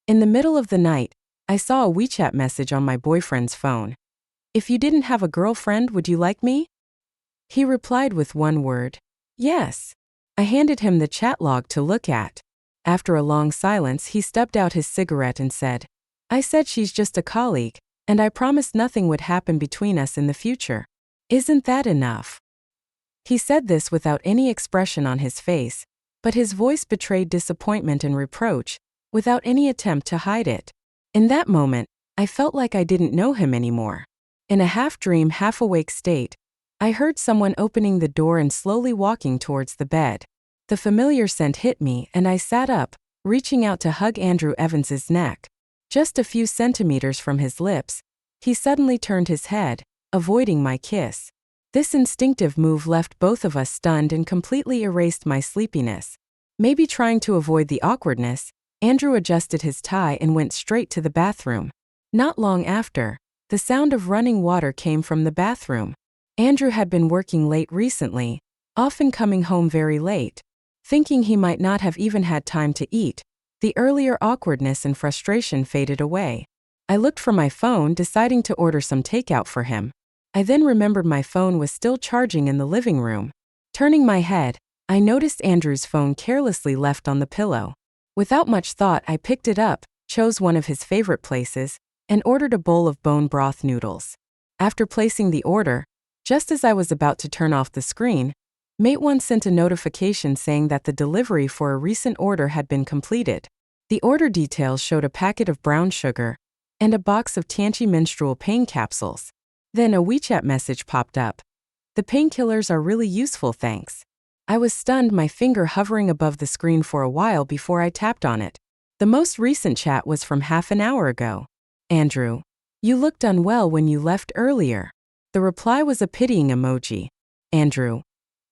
In the middle of the night, I saw a WeChat message on my boyfriend's phone. "If you didn't have a girlfriend, would you like me?" He replied with one word, "Yes." I handed him the chat log to look at. After a long silence, he stubbed out his cigarette and said, "I said she's just a colleague, and I promised nothing would happen between us in the future. Isn't that enough?" He said this without any expression on his face, but his voice betrayed disappointment and reproach, without any attempt to hide it. In that moment, I felt like I didn't know him anymore. In a half-dream, half-awake state, I heard someone opening the door and slowly walking towards the bed. The familiar scent hit me, and I sat up, reaching out to hug Andrew Evans's neck. Just a few centimeters from his lips, he suddenly turned his head, avoiding my kiss. This instinctive move left both of us stunned and completely erased my sleepiness. Maybe trying to avoid the awkwardness, Andrew adjusted his tie and went straight to the bathroom. Not long after, the sound of running water came from the bathroom. Andrew had been working late recently, often coming home very late. Thinking he might not have even had time to eat, the earlier awkwardness and frustration faded away. I looked for my phone, deciding to order some takeout for him. I then remembered my phone was still charging in the living room. Turning my head, I noticed Andrew's phone carelessly left on the pillow. Without much thought, I picked it up, chose one of his favorite places, and ordered a bowl of bone broth noodles. After placing the order, just as I was about to turn off the screen, Mate 1 sent a notification saying that the delivery for a recent order had been completed. The order details showed a packet of brown sugar and a box of Tanchi menstrual pain capsules. Then a WeChat message popped up. "The painkillers are really useful, thanks." I was stunned, my finger hovering above the screen for a while before I tapped on it. The most recent chat was from half an hour ago. "Andrew, you looked unwell when you left earlier." The reply was a pitying emoji. "Andrew,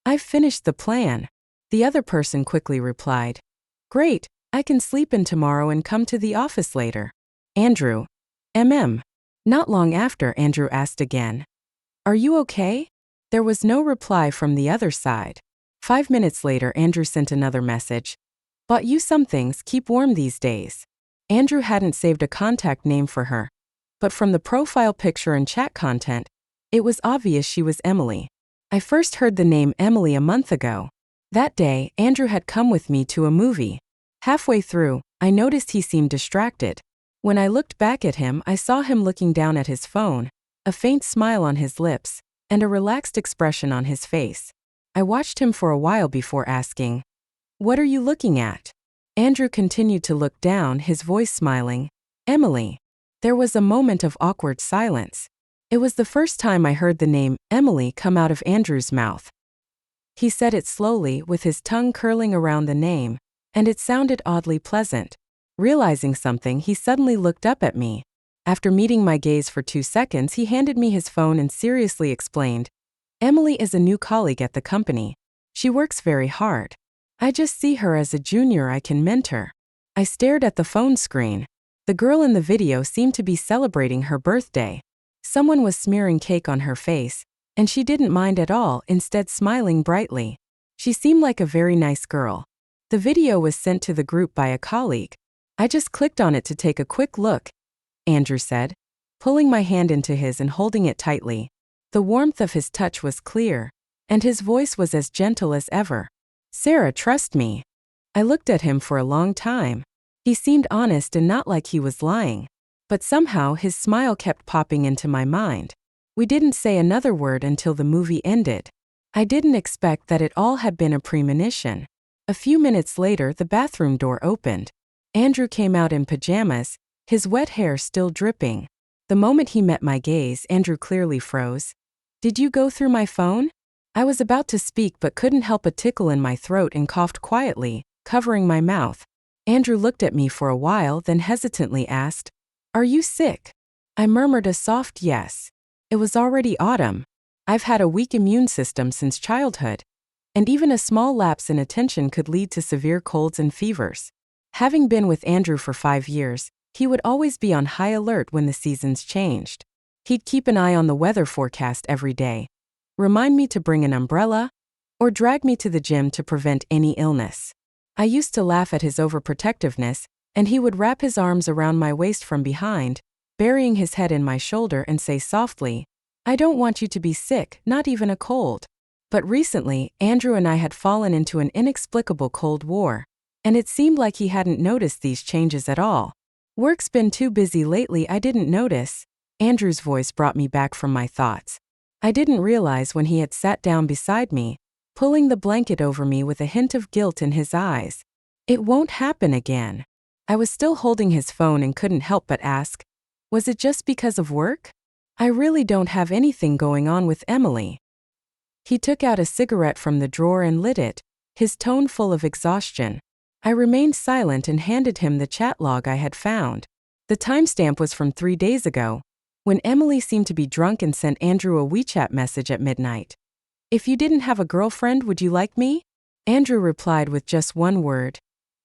I've finished the plan." The other person quickly replied, "Great, I can sleep in tomorrow and come to the office later." Andrew, Not long after, Andrew asked again, "Are you okay?" There was no reply from the other side. 5 minutes later, Andrew sent another message. "Bought you some things, keep warm these days." Andrew hadn't saved a contact name for her, but from the profile picture and chat content, it was obvious she was Emily. I first heard the name Emily a month ago. That day, Andrew had come with me to a movie. Halfway through, I noticed he seemed distracted. When I looked back at him, I saw him looking down at his phone, a faint smile on his lips, and a relaxed expression on his face. I watched him for a while before asking, "What are you looking at?" Andrew continued to look down, his voice smiling, "Emily." There was a moment of awkward silence. It was the first time I heard the name Emily come out of Andrew's mouth. He said it slowly, with his tongue curling around the name, and it sounded oddly pleasant. Realizing something, he suddenly looked up at me. After meeting my gaze for 2 seconds, he handed me his phone and seriously explained, "Emily is a new colleague at the company. She works very hard. I just see her as a junior I can mentor." I stared at the phone screen. The girl in the video seemed to be celebrating her birthday. Someone was smearing cake on her face, and she didn't mind at all, instead smiling brightly. She seemed like a very nice girl. The video was sent to the group by a colleague. I just clicked on it to take a quick look, Andrew said, pulling my hand into his and holding it tightly. The warmth of his touch was clear, and his voice was as gentle as ever. "Sarah, trust me." I looked at him for a long time. He seemed honest and not like he was lying. But somehow his smile kept popping into my mind. We didn't say another word until the movie ended. I didn't expect that it all had been a premonition. A few minutes later, the bathroom door opened. Andrew came out in pajamas, his wet hair still dripping. The moment he met my gaze, Andrew clearly froze. "Did you go through my phone?" I was about to speak but couldn't help a tickle in my throat and coughed quietly, covering my mouth. Andrew looked at me for a while, then hesitantly asked, "Are you sick?" I murmured a soft yes. It was already autumn. I've had a weak immune system since childhood, and even a small lapse in attention could lead to severe colds and fevers. Having been with Andrew for 5 years, he would always be on high alert when the seasons changed. He'd keep an eye on the weather forecast every day, remind me to bring an umbrella, or drag me to the gym to prevent any illness. I used to laugh at his overprotectiveness and he would wrap his arms around my waist from behind, burying his head in my shoulder and say softly, "I don't want you to be sick, not even a cold." But recently, Andrew and I had fallen into an inexplicable cold war, and it seemed like he hadn't noticed these changes at all. "Work's been too busy lately, I didn't notice." Andrew's voice brought me back from my thoughts. I didn't realize when he had sat down beside me, pulling the blanket over me with a hint of guilt in his eyes. "It won't happen again." I was still holding his phone and couldn't help but ask, "Was it just because of work? I really don't have anything going on with Emily." He took out a cigarette from the drawer and lit it, his tone full of exhaustion. I remained silent and handed him the chat log I had found. The timestamp was from 3 days ago, when Emily seemed to be drunk and sent Andrew a WeChat message at midnight. "If you didn't have a girlfriend, would you like me?" Andrew replied with just one word.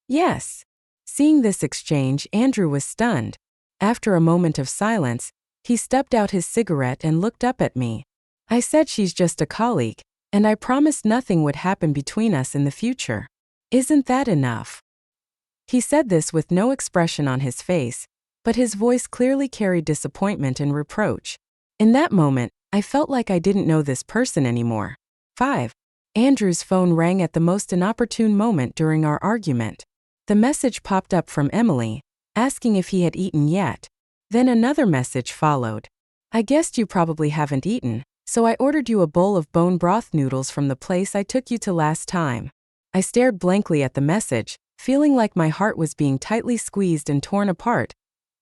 "Yes." Seeing this exchange, Andrew was stunned. After a moment of silence, he stubbed out his cigarette and looked up at me. "I said she's just a colleague, and I promised nothing would happen between us in the future. Isn't that enough?" He said this with no expression on his face, but his voice clearly carried disappointment and reproach. In that moment, I felt like I didn't know this person anymore. 5. Andrew's phone rang at the most inopportune moment during our argument. The message popped up from Emily, asking if he had eaten yet. Then another message followed. "I guessed you probably haven't eaten, so I ordered you a bowl of bone broth noodles from the place I took you to last time." I stared blankly at the message, feeling like my heart was being tightly squeezed and torn apart,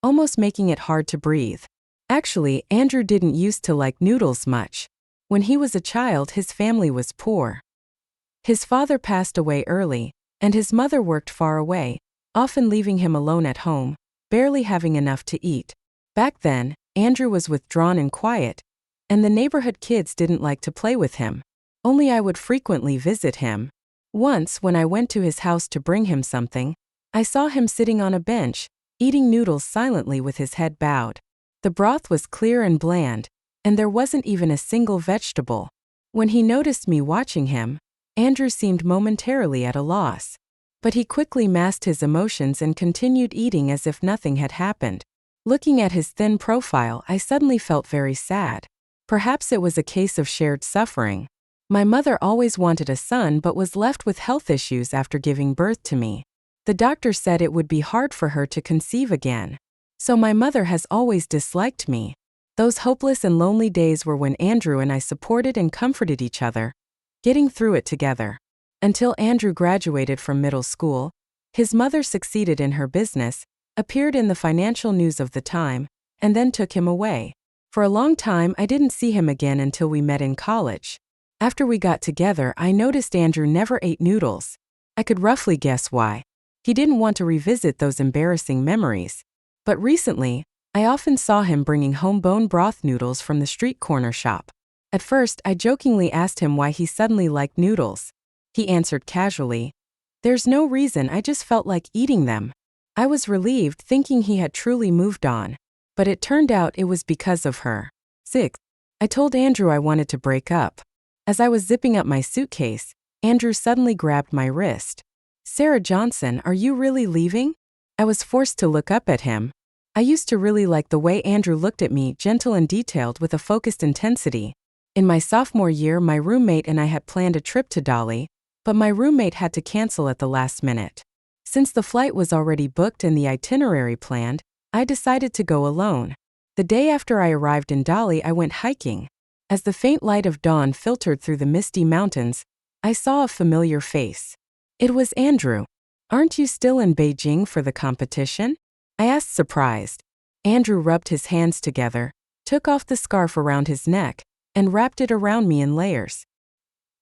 almost making it hard to breathe. Actually, Andrew didn't used to like noodles much. When he was a child, his family was poor. His father passed away early, and his mother worked far away, often leaving him alone at home, barely having enough to eat. Back then, Andrew was withdrawn and quiet, and the neighborhood kids didn't like to play with him. Only I would frequently visit him. Once, when I went to his house to bring him something, I saw him sitting on a bench, eating noodles silently with his head bowed. The broth was clear and bland, and there wasn't even a single vegetable. When he noticed me watching him, Andrew seemed momentarily at a loss. But he quickly masked his emotions and continued eating as if nothing had happened. Looking at his thin profile, I suddenly felt very sad. Perhaps it was a case of shared suffering. My mother always wanted a son but was left with health issues after giving birth to me. The doctor said it would be hard for her to conceive again. So my mother has always disliked me. Those hopeless and lonely days were when Andrew and I supported and comforted each other, getting through it together. Until Andrew graduated from middle school, his mother succeeded in her business, appeared in the financial news of the time, and then took him away. For a long time, I didn't see him again until we met in college. After we got together, I noticed Andrew never ate noodles. I could roughly guess why. He didn't want to revisit those embarrassing memories. But recently, I often saw him bringing home bone broth noodles from the street corner shop. At first, I jokingly asked him why he suddenly liked noodles. He answered casually, "There's no reason, I just felt like eating them." I was relieved, thinking he had truly moved on. But it turned out it was because of her. 6. I told Andrew I wanted to break up. As I was zipping up my suitcase, Andrew suddenly grabbed my wrist. "Sarah Johnson, are you really leaving?" I was forced to look up at him. I used to really like the way Andrew looked at me, gentle and detailed with a focused intensity. In my sophomore year, my roommate and I had planned a trip to Bali, but my roommate had to cancel at the last minute. Since the flight was already booked and the itinerary planned, I decided to go alone. The day after I arrived in Bali, I went hiking. As the faint light of dawn filtered through the misty mountains, I saw a familiar face. It was Andrew. "Aren't you still in Beijing for the competition?" I asked, surprised. Andrew rubbed his hands together, took off the scarf around his neck, and wrapped it around me in layers.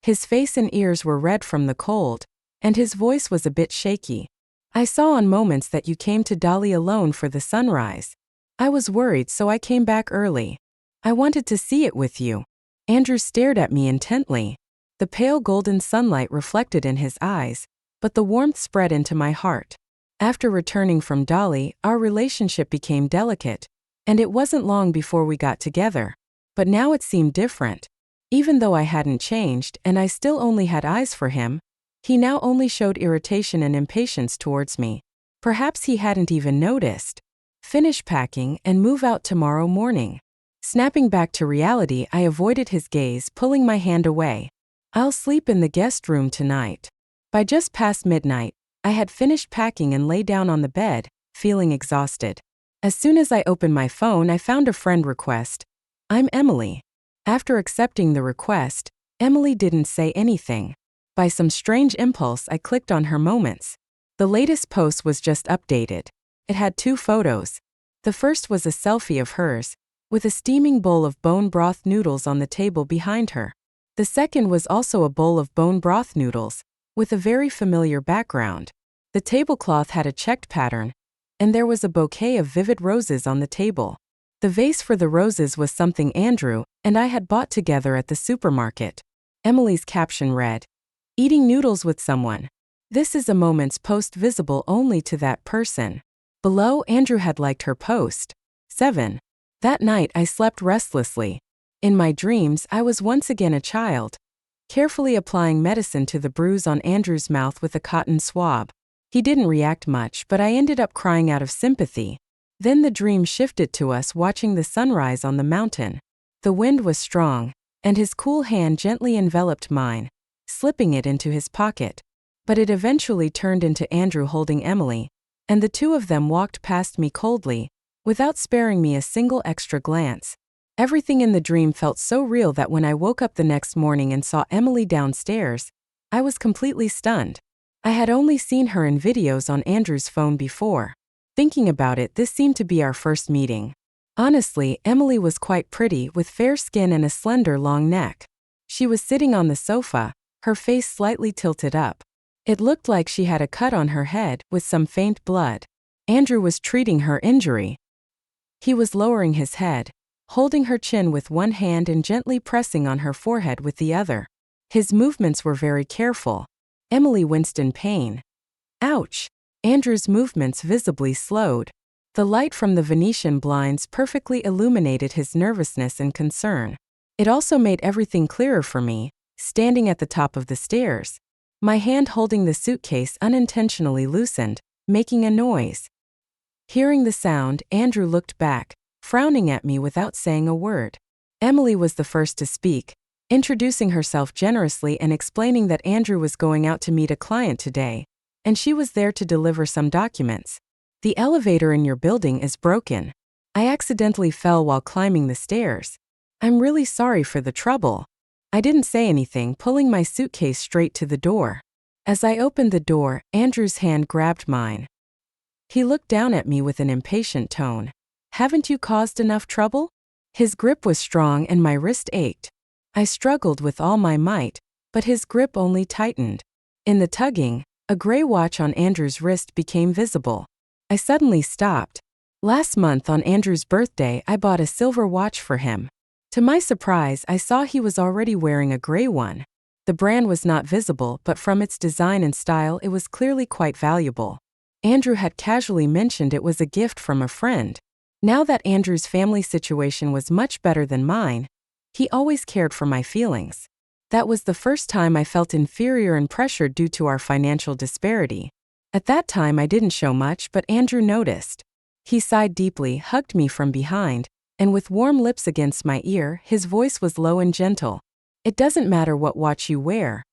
His face and ears were red from the cold, and his voice was a bit shaky. "I saw on moments that you came to Bali alone for the sunrise. I was worried, so I came back early. I wanted to see it with you." Andrew stared at me intently. The pale golden sunlight reflected in his eyes, but the warmth spread into my heart. After returning from Bali, our relationship became delicate, and it wasn't long before we got together. But now it seemed different. Even though I hadn't changed and I still only had eyes for him, he now only showed irritation and impatience towards me. Perhaps he hadn't even noticed. Finish packing and move out tomorrow morning. Snapping back to reality, I avoided his gaze, pulling my hand away. I'll sleep in the guest room tonight. By just past midnight, I had finished packing and lay down on the bed, feeling exhausted. As soon as I opened my phone, I found a friend request. I'm Emily. After accepting the request, Emily didn't say anything. By some strange impulse, I clicked on her moments. The latest post was just updated. It had 2 photos. The first was a selfie of hers, with a steaming bowl of bone broth noodles on the table behind her. The second was also a bowl of bone broth noodles, with a very familiar background. The tablecloth had a checked pattern, and there was a bouquet of vivid roses on the table. The vase for the roses was something Andrew and I had bought together at the supermarket. Emily's caption read, "Eating noodles with someone. This is a moment's post visible only to that person." Below, Andrew had liked her post. 7. That night I slept restlessly. In my dreams, I was once again a child, carefully applying medicine to the bruise on Andrew's mouth with a cotton swab. He didn't react much, but I ended up crying out of sympathy. Then the dream shifted to us watching the sunrise on the mountain. The wind was strong, and his cool hand gently enveloped mine, slipping it into his pocket. But it eventually turned into Andrew holding Emily, and the 2 of them walked past me coldly, without sparing me a single extra glance. Everything in the dream felt so real that when I woke up the next morning and saw Emily downstairs, I was completely stunned. I had only seen her in videos on Andrew's phone before. Thinking about it, this seemed to be our first meeting. Honestly, Emily was quite pretty, with fair skin and a slender long neck. She was sitting on the sofa, her face slightly tilted up. It looked like she had a cut on her head, with some faint blood. Andrew was treating her injury. He was lowering his head, holding her chin with one hand and gently pressing on her forehead with the other. His movements were very careful. Emily winced in pain. Ouch! Andrew's movements visibly slowed. The light from the Venetian blinds perfectly illuminated his nervousness and concern. It also made everything clearer for me, standing at the top of the stairs. My hand holding the suitcase unintentionally loosened, making a noise. Hearing the sound, Andrew looked back, frowning at me without saying a word. Emily was the first to speak, introducing herself generously and explaining that Andrew was going out to meet a client today, and she was there to deliver some documents. "The elevator in your building is broken. I accidentally fell while climbing the stairs. I'm really sorry for the trouble." I didn't say anything, pulling my suitcase straight to the door. As I opened the door, Andrew's hand grabbed mine. He looked down at me with an impatient tone. "Haven't you caused enough trouble?" His grip was strong and my wrist ached. I struggled with all my might, but his grip only tightened. In the tugging, a gray watch on Andrew's wrist became visible. I suddenly stopped. Last month on Andrew's birthday, I bought a silver watch for him. To my surprise, I saw he was already wearing a gray one. The brand was not visible, but from its design and style, it was clearly quite valuable. Andrew had casually mentioned it was a gift from a friend. Now that Andrew's family situation was much better than mine, he always cared for my feelings. That was the first time I felt inferior and pressured due to our financial disparity. At that time I didn't show much, but Andrew noticed. He sighed deeply, hugged me from behind, and with warm lips against my ear, his voice was low and gentle. "It doesn't matter what watch you wear.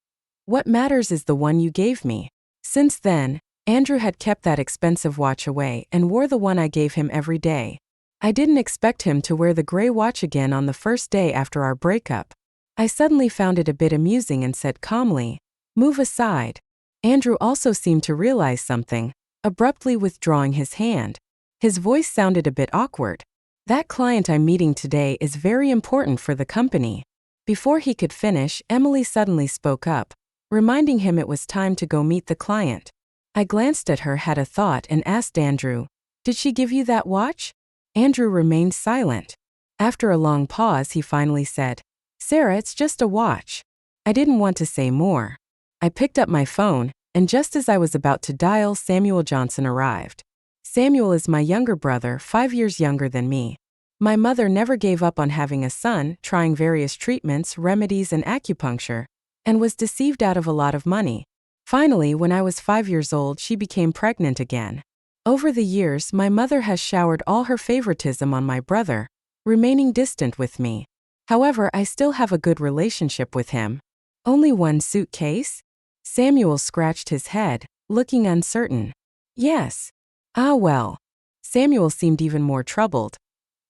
What matters is the one you gave me." Since then, Andrew had kept that expensive watch away and wore the one I gave him every day. I didn't expect him to wear the gray watch again on the first day after our breakup. I suddenly found it a bit amusing and said calmly, "Move aside." Andrew also seemed to realize something, abruptly withdrawing his hand. His voice sounded a bit awkward. "That client I'm meeting today is very important for the company." Before he could finish, Emily suddenly spoke up, reminding him it was time to go meet the client. I glanced at her, had a thought, and asked Andrew, "Did she give you that watch?" Andrew remained silent. After a long pause, he finally said, "Sarah, it's just a watch." I didn't want to say more. I picked up my phone, and just as I was about to dial, Samuel Johnson arrived. Samuel is my younger brother, 5 years younger than me. My mother never gave up on having a son, trying various treatments, remedies, and acupuncture, and was deceived out of a lot of money. Finally, when I was 5 years old, she became pregnant again. Over the years, my mother has showered all her favoritism on my brother, remaining distant with me. However, I still have a good relationship with him. Only one suitcase? Samuel scratched his head, looking uncertain. Yes. Ah well. Samuel seemed even more troubled.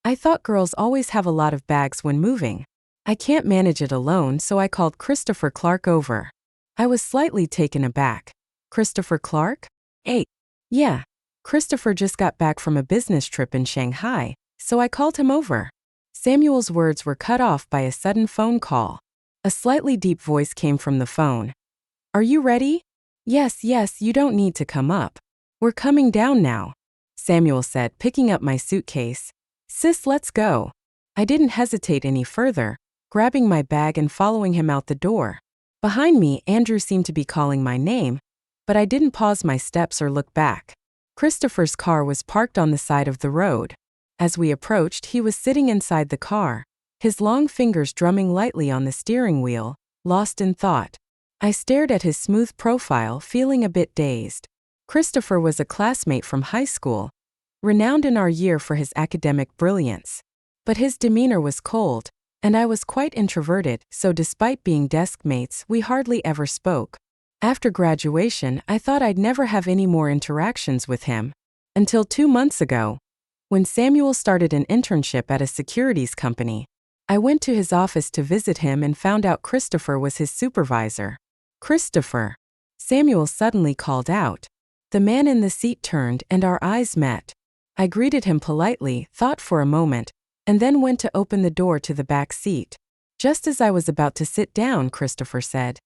I thought girls always have a lot of bags when moving. I can't manage it alone, so I called Christopher Clark over. I was slightly taken aback. Christopher Clark? Yeah. Christopher just got back from a business trip in Shanghai, so I called him over. Samuel's words were cut off by a sudden phone call. A slightly deep voice came from the phone. Are you ready? Yes, you don't need to come up. We're coming down now, Samuel said, picking up my suitcase. Sis, let's go. I didn't hesitate any further, grabbing my bag and following him out the door. Behind me, Andrew seemed to be calling my name, but I didn't pause my steps or look back. Christopher's car was parked on the side of the road. As we approached, he was sitting inside the car, his long fingers drumming lightly on the steering wheel, lost in thought. I stared at his smooth profile, feeling a bit dazed. Christopher was a classmate from high school, renowned in our year for his academic brilliance. But his demeanor was cold, and I was quite introverted, so despite being desk mates, we hardly ever spoke. After graduation, I thought I'd never have any more interactions with him. Until 2 months ago, when Samuel started an internship at a securities company. I went to his office to visit him and found out Christopher was his supervisor. Christopher! Samuel suddenly called out. The man in the seat turned and our eyes met. I greeted him politely, thought for a moment, and then went to open the door to the back seat. Just as I was about to sit down, Christopher said,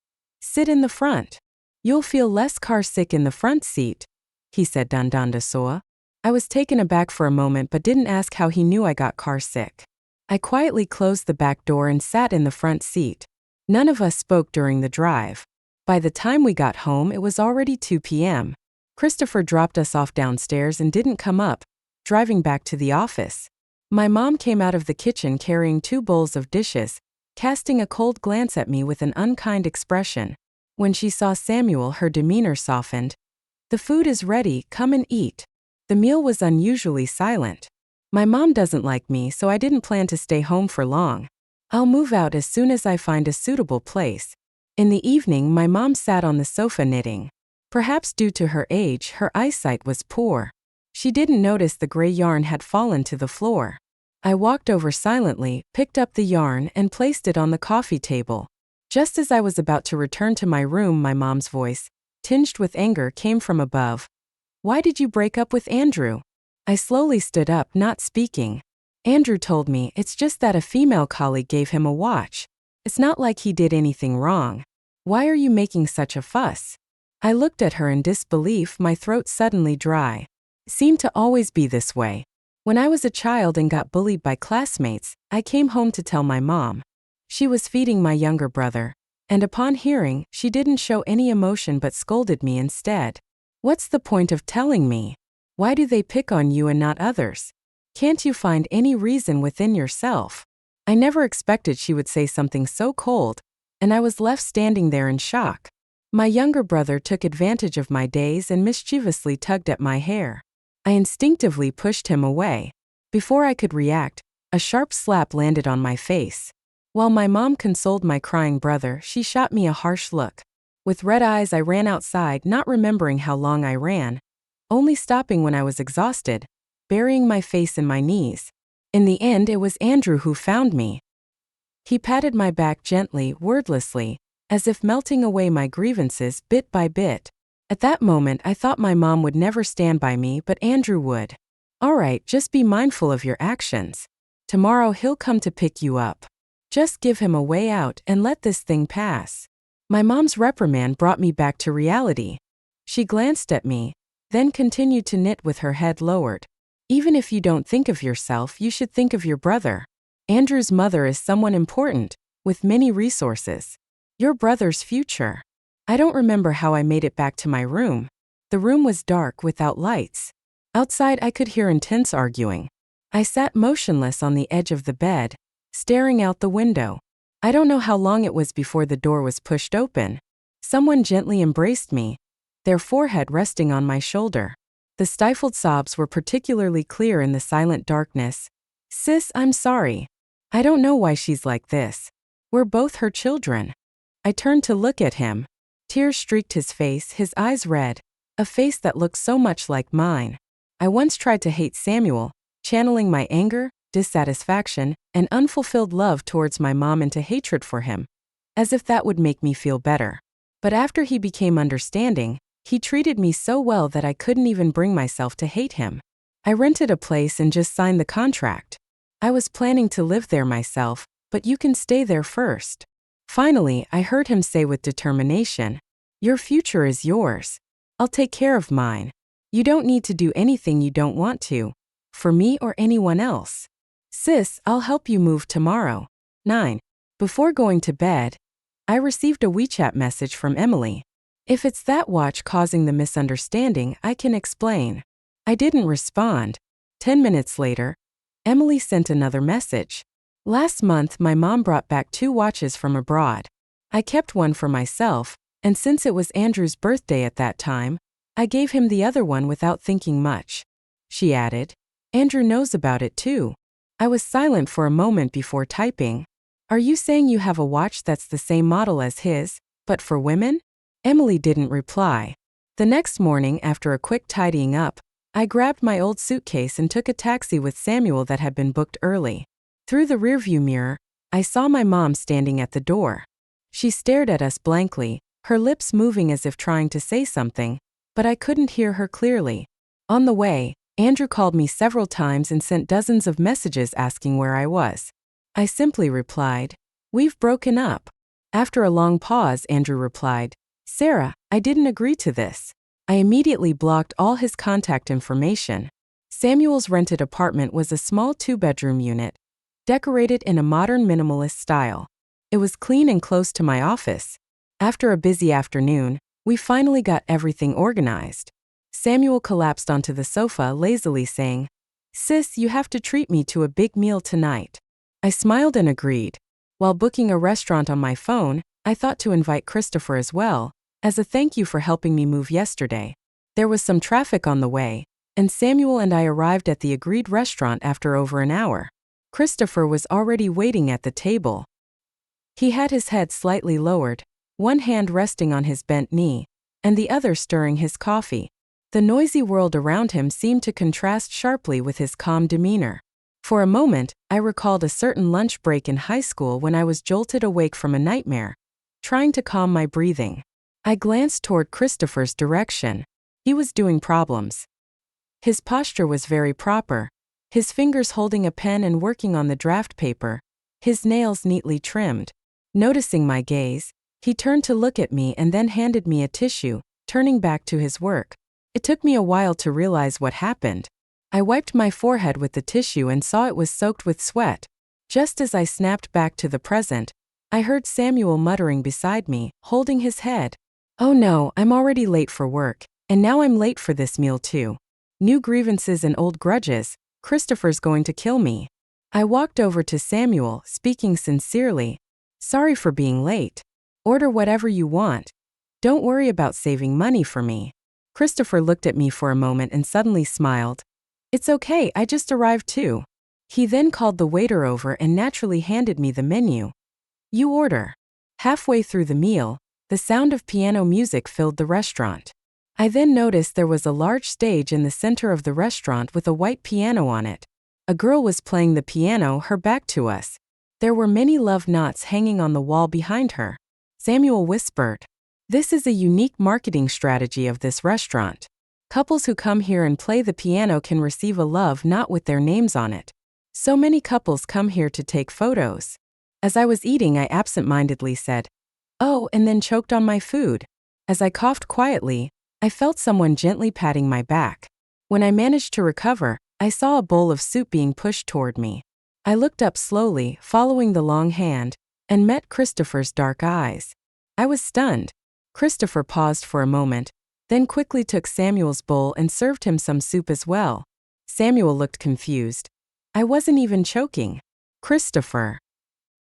Sit in the front. You'll feel less car sick in the front seat, he said dandanda soa. I was taken aback for a moment but didn't ask how he knew I got car sick. I quietly closed the back door and sat in the front seat. None of us spoke during the drive. By the time we got home, it was already 2 p.m. Christopher dropped us off downstairs and didn't come up, driving back to the office. My mom came out of the kitchen carrying 2 bowls of dishes, casting a cold glance at me with an unkind expression. When she saw Samuel, her demeanor softened. The food is ready, come and eat. The meal was unusually silent. My mom doesn't like me, so I didn't plan to stay home for long. I'll move out as soon as I find a suitable place. In the evening, my mom sat on the sofa knitting. Perhaps due to her age, her eyesight was poor. She didn't notice the gray yarn had fallen to the floor. I walked over silently, picked up the yarn, and placed it on the coffee table. Just as I was about to return to my room, my mom's voice, tinged with anger, came from above. Why did you break up with Andrew? I slowly stood up, not speaking. Andrew told me it's just that a female colleague gave him a watch. It's not like he did anything wrong. Why are you making such a fuss? I looked at her in disbelief, my throat suddenly dry. It seemed to always be this way. When I was a child and got bullied by classmates, I came home to tell my mom. She was feeding my younger brother, and upon hearing, she didn't show any emotion but scolded me instead. What's the point of telling me? Why do they pick on you and not others? Can't you find any reason within yourself? I never expected she would say something so cold, and I was left standing there in shock. My younger brother took advantage of my daze and mischievously tugged at my hair. I instinctively pushed him away. Before I could react, a sharp slap landed on my face. While my mom consoled my crying brother, she shot me a harsh look. With red eyes, I ran outside, not remembering how long I ran, only stopping when I was exhausted, burying my face in my knees. In the end, it was Andrew who found me. He patted my back gently, wordlessly, as if melting away my grievances bit by bit. At that moment, I thought my mom would never stand by me, but Andrew would. All right, just be mindful of your actions. Tomorrow he'll come to pick you up. Just give him a way out and let this thing pass. My mom's reprimand brought me back to reality. She glanced at me, then continued to knit with her head lowered. Even if you don't think of yourself, you should think of your brother. Andrew's mother is someone important, with many resources. Your brother's future. I don't remember how I made it back to my room. The room was dark without lights. Outside I could hear intense arguing. I sat motionless on the edge of the bed, staring out the window. I don't know how long it was before the door was pushed open. Someone gently embraced me, their forehead resting on my shoulder. The stifled sobs were particularly clear in the silent darkness. "Sis, I'm sorry. I don't know why she's like this. We're both her children." I turned to look at him. Tears streaked his face, his eyes red, a face that looked so much like mine. I once tried to hate Samuel, channeling my anger, dissatisfaction, and unfulfilled love towards my mom into hatred for him, as if that would make me feel better. But after he became understanding, he treated me so well that I couldn't even bring myself to hate him. I rented a place and just signed the contract. I was planning to live there myself, but you can stay there first. Finally, I heard him say with determination, "Your future is yours. I'll take care of mine. You don't need to do anything you don't want to, for me or anyone else. Sis, I'll help you move tomorrow." 9. Before going to bed, I received a WeChat message from Emily. If it's that watch causing the misunderstanding, I can explain. I didn't respond. 10 minutes later, Emily sent another message. "Last month, my mom brought back 2 watches from abroad. I kept one for myself, and since it was Andrew's birthday at that time, I gave him the other one without thinking much." She added, "Andrew knows about it too." I was silent for a moment before typing. "Are you saying you have a watch that's the same model as his, but for women?" Emily didn't reply. The next morning, after a quick tidying up, I grabbed my old suitcase and took a taxi with Samuel that had been booked early. Through the rearview mirror, I saw my mom standing at the door. She stared at us blankly, her lips moving as if trying to say something, but I couldn't hear her clearly. On the way, Andrew called me several times and sent dozens of messages asking where I was. I simply replied, "We've broken up." After a long pause, Andrew replied, "Sarah, I didn't agree to this." I immediately blocked all his contact information. Samuel's rented apartment was a small 2-bedroom unit, decorated in a modern minimalist style. It was clean and close to my office. After a busy afternoon, we finally got everything organized. Samuel collapsed onto the sofa lazily saying, "Sis, you have to treat me to a big meal tonight." I smiled and agreed. While booking a restaurant on my phone, I thought to invite Christopher as well, as a thank you for helping me move yesterday. There was some traffic on the way, and Samuel and I arrived at the agreed restaurant after over an hour. Christopher was already waiting at the table. He had his head slightly lowered, one hand resting on his bent knee, and the other stirring his coffee. The noisy world around him seemed to contrast sharply with his calm demeanor. For a moment, I recalled a certain lunch break in high school when I was jolted awake from a nightmare, trying to calm my breathing. I glanced toward Christopher's direction. He was doing problems. His posture was very proper, his fingers holding a pen and working on the draft paper, his nails neatly trimmed. Noticing my gaze, he turned to look at me and then handed me a tissue, turning back to his work. It took me a while to realize what happened. I wiped my forehead with the tissue and saw it was soaked with sweat. Just as I snapped back to the present, I heard Samuel muttering beside me, holding his head. "Oh no, I'm already late for work, and now I'm late for this meal too. New grievances and old grudges, Christopher's going to kill me." I walked over to Samuel, speaking sincerely. "Sorry for being late. Order whatever you want. Don't worry about saving money for me." Christopher looked at me for a moment and suddenly smiled. "It's okay, I just arrived too." He then called the waiter over and naturally handed me the menu. "You order." Halfway through the meal, the sound of piano music filled the restaurant. I then noticed there was a large stage in the center of the restaurant with a white piano on it. A girl was playing the piano, her back to us. There were many love knots hanging on the wall behind her. Samuel whispered, "This is a unique marketing strategy of this restaurant. Couples who come here and play the piano can receive a love knot with their names on it. So many couples come here to take photos." As I was eating, I absent-mindedly said, "Oh," and then choked on my food. As I coughed quietly, I felt someone gently patting my back. When I managed to recover, I saw a bowl of soup being pushed toward me. I looked up slowly, following the long hand, and met Christopher's dark eyes. I was stunned. Christopher paused for a moment, then quickly took Samuel's bowl and served him some soup as well. Samuel looked confused. I wasn't even choking. "Christopher."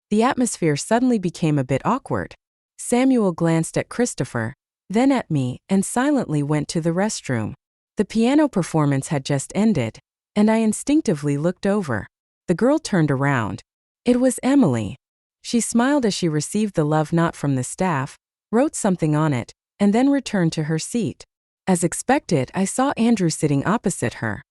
The atmosphere suddenly became a bit awkward. Samuel glanced at Christopher, then at me, and silently went to the restroom. The piano performance had just ended, and I instinctively looked over. The girl turned around. It was Emily. She smiled as she received the love knot from the staff, wrote something on it, and then returned to her seat. As expected, I saw Andrew sitting opposite her.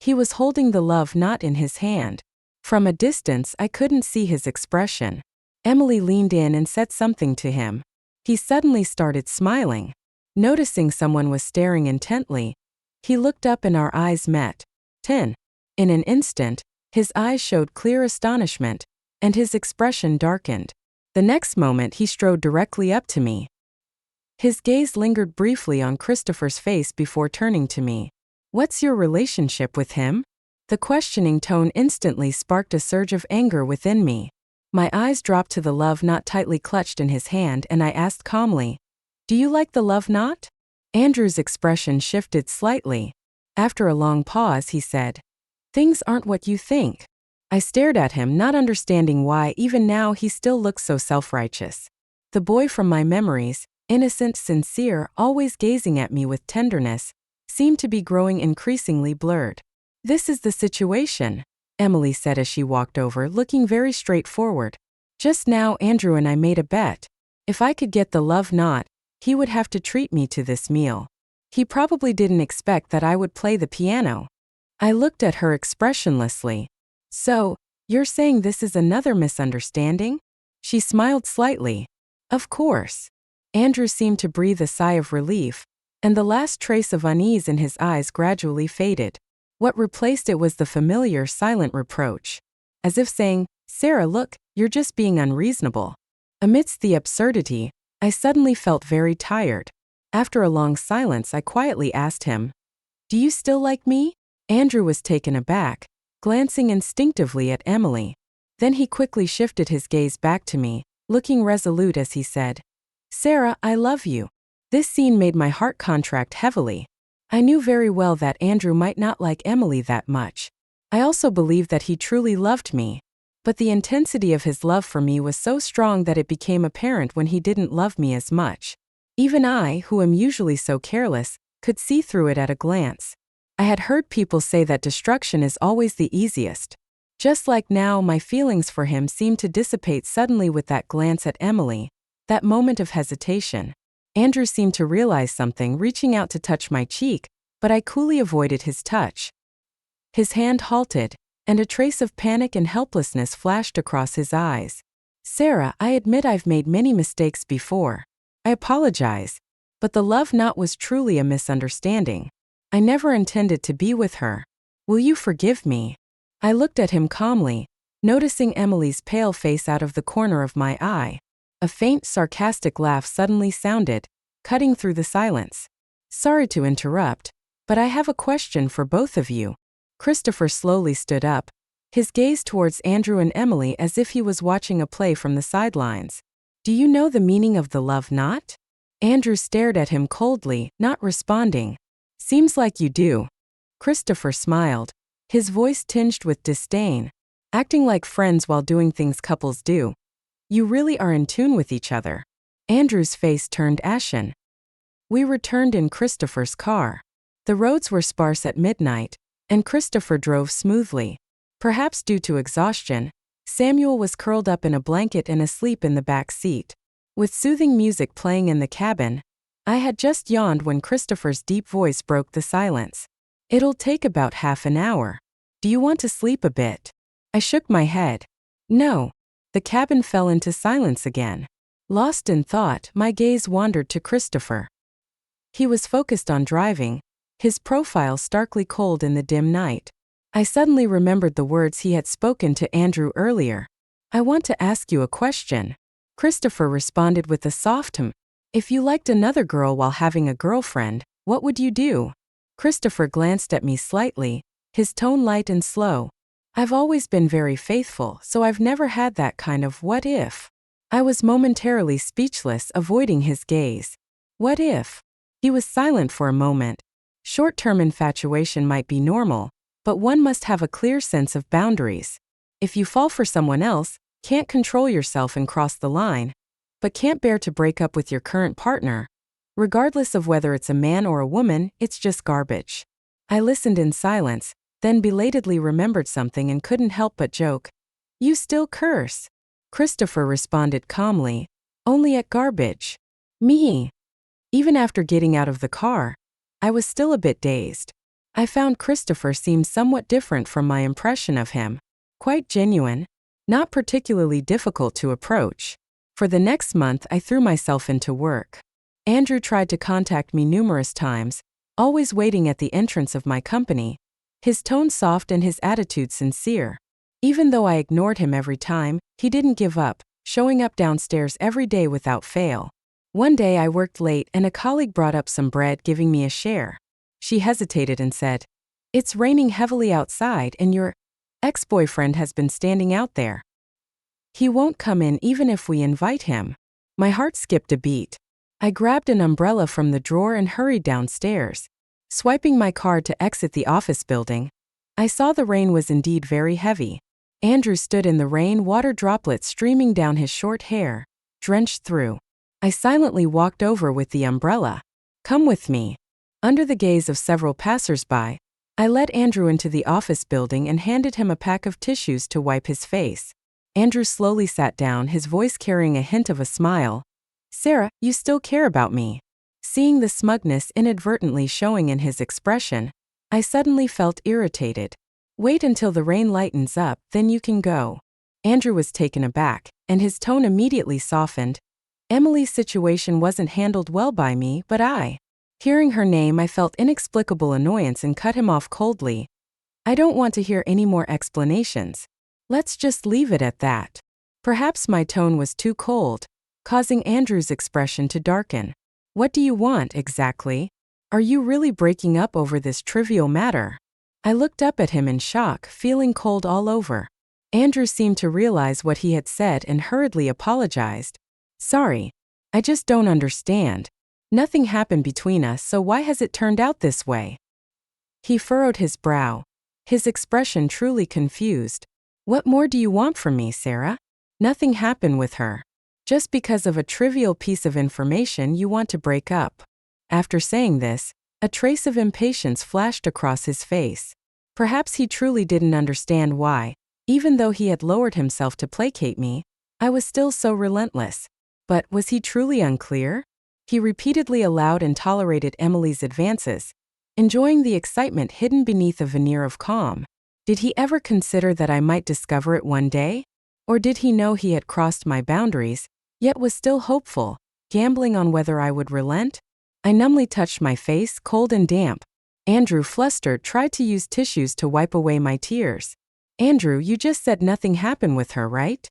He was holding the love knot in his hand. From a distance, I couldn't see his expression. Emily leaned in and said something to him. He suddenly started smiling. Noticing someone was staring intently, he looked up and our eyes met. 10. In an instant, his eyes showed clear astonishment, and his expression darkened. The next moment he strode directly up to me. His gaze lingered briefly on Christopher's face before turning to me. "What's your relationship with him?" The questioning tone instantly sparked a surge of anger within me. My eyes dropped to the love knot tightly clutched in his hand and I asked calmly, "Do you like the love knot?" Andrew's expression shifted slightly. After a long pause, he said, "Things aren't what you think." I stared at him, not understanding why even now he still looked so self-righteous. The boy from my memories, innocent, sincere, always gazing at me with tenderness, seemed to be growing increasingly blurred. "This is the situation," Emily said as she walked over, looking very straightforward. "Just now Andrew and I made a bet. If I could get the love knot, he would have to treat me to this meal. He probably didn't expect that I would play the piano." I looked at her expressionlessly. "So, you're saying this is another misunderstanding?" She smiled slightly. "Of course." Andrew seemed to breathe a sigh of relief, and the last trace of unease in his eyes gradually faded. What replaced it was the familiar, silent reproach. As if saying, "Sarah, look, you're just being unreasonable." Amidst the absurdity, I suddenly felt very tired. After a long silence, I quietly asked him, "Do you still like me?" Andrew was taken aback, glancing instinctively at Emily. Then he quickly shifted his gaze back to me, looking resolute as he said, "Sarah, I love you." This scene made my heart contract heavily. I knew very well that Andrew might not like Emily that much. I also believed that he truly loved me. But the intensity of his love for me was so strong that it became apparent when he didn't love me as much. Even I, who am usually so careless, could see through it at a glance. I had heard people say that destruction is always the easiest. Just like now, my feelings for him seemed to dissipate suddenly with that glance at Emily, that moment of hesitation. Andrew seemed to realize something, reaching out to touch my cheek, but I coolly avoided his touch. His hand halted, and a trace of panic and helplessness flashed across his eyes. "Sarah, I admit I've made many mistakes before. I apologize. But the love knot was truly a misunderstanding. I never intended to be with her. Will you forgive me?" I looked at him calmly, noticing Emily's pale face out of the corner of my eye. A faint, sarcastic laugh suddenly sounded, cutting through the silence. "Sorry to interrupt, but I have a question for both of you." Christopher slowly stood up, his gaze towards Andrew and Emily as if he was watching a play from the sidelines. "Do you know the meaning of the love knot?" Andrew stared at him coldly, not responding. "Seems like you do." Christopher smiled, his voice tinged with disdain. "Acting like friends while doing things couples do. You really are in tune with each other." Andrew's face turned ashen. We returned in Christopher's car. The roads were sparse at midnight, and Christopher drove smoothly. Perhaps due to exhaustion, Samuel was curled up in a blanket and asleep in the back seat. With soothing music playing in the cabin, I had just yawned when Christopher's deep voice broke the silence. "It'll take about half an hour. Do you want to sleep a bit?" I shook my head. "No." The cabin fell into silence again. Lost in thought, my gaze wandered to Christopher. He was focused on driving, his profile starkly cold in the dim night. I suddenly remembered the words he had spoken to Andrew earlier. "I want to ask you a question." Christopher responded with a soft hum. "If you liked another girl while having a girlfriend, what would you do?" Christopher glanced at me slightly, his tone light and slow. "I've always been very faithful, so I've never had that kind of what if." I was momentarily speechless, avoiding his gaze. What if? He was silent for a moment. Short-term infatuation might be normal, but one must have a clear sense of boundaries. If you fall for someone else, can't control yourself and cross the line, but can't bear to break up with your current partner, Regardless of whether it's a man or a woman, it's just garbage. I listened in silence, then belatedly remembered something and couldn't help but joke. You still curse? Christopher responded calmly. Only at garbage. Me. Even after getting out of the car, I was still a bit dazed. I found Christopher seemed somewhat different from my impression of him. Quite genuine, not particularly difficult to approach. For the next month, I threw myself into work. Andrew tried to contact me numerous times, always waiting at the entrance of my company, his tone soft and his attitude sincere. Even though I ignored him every time, he didn't give up, showing up downstairs every day without fail. One day I worked late and a colleague brought up some bread, giving me a share. She hesitated and said, "It's raining heavily outside and your ex-boyfriend has been standing out there. He won't come in even if we invite him." My heart skipped a beat. I grabbed an umbrella from the drawer and hurried downstairs. Swiping my card to exit the office building, I saw the rain was indeed very heavy. Andrew stood in the rain, water droplets streaming down his short hair, drenched through. I silently walked over with the umbrella. "Come with me." Under the gaze of several passers-by, I led Andrew into the office building and handed him a pack of tissues to wipe his face. Andrew slowly sat down, his voice carrying a hint of a smile. "Sarah, you still care about me." Seeing the smugness inadvertently showing in his expression, I suddenly felt irritated. "Wait until the rain lightens up, then you can go." Andrew was taken aback, and his tone immediately softened. Emily's situation wasn't handled well by me, but Hearing her name, I felt inexplicable annoyance and cut him off coldly. "I don't want to hear any more explanations. Let's just leave it at that." Perhaps my tone was too cold, causing Andrew's expression to darken. "What do you want exactly? Are you really breaking up over this trivial matter?" I looked up at him in shock, feeling cold all over. Andrew seemed to realize what he had said and hurriedly apologized. "Sorry. I just don't understand. Nothing happened between us, so why has it turned out this way?" He furrowed his brow, his expression truly confused. "What more do you want from me, Sarah? Nothing happened with her. Just because of a trivial piece of information you want to break up." After saying this, a trace of impatience flashed across his face. Perhaps he truly didn't understand why, even though he had lowered himself to placate me, I was still so relentless. But was he truly unclear? He repeatedly allowed and tolerated Emily's advances, enjoying the excitement hidden beneath a veneer of calm. Did he ever consider that I might discover it one day? Or did he know he had crossed my boundaries, yet was still hopeful, gambling on whether I would relent? I numbly touched my face, cold and damp. Andrew, flustered, tried to use tissues to wipe away my tears. "Andrew, you just said nothing happened with her, right?"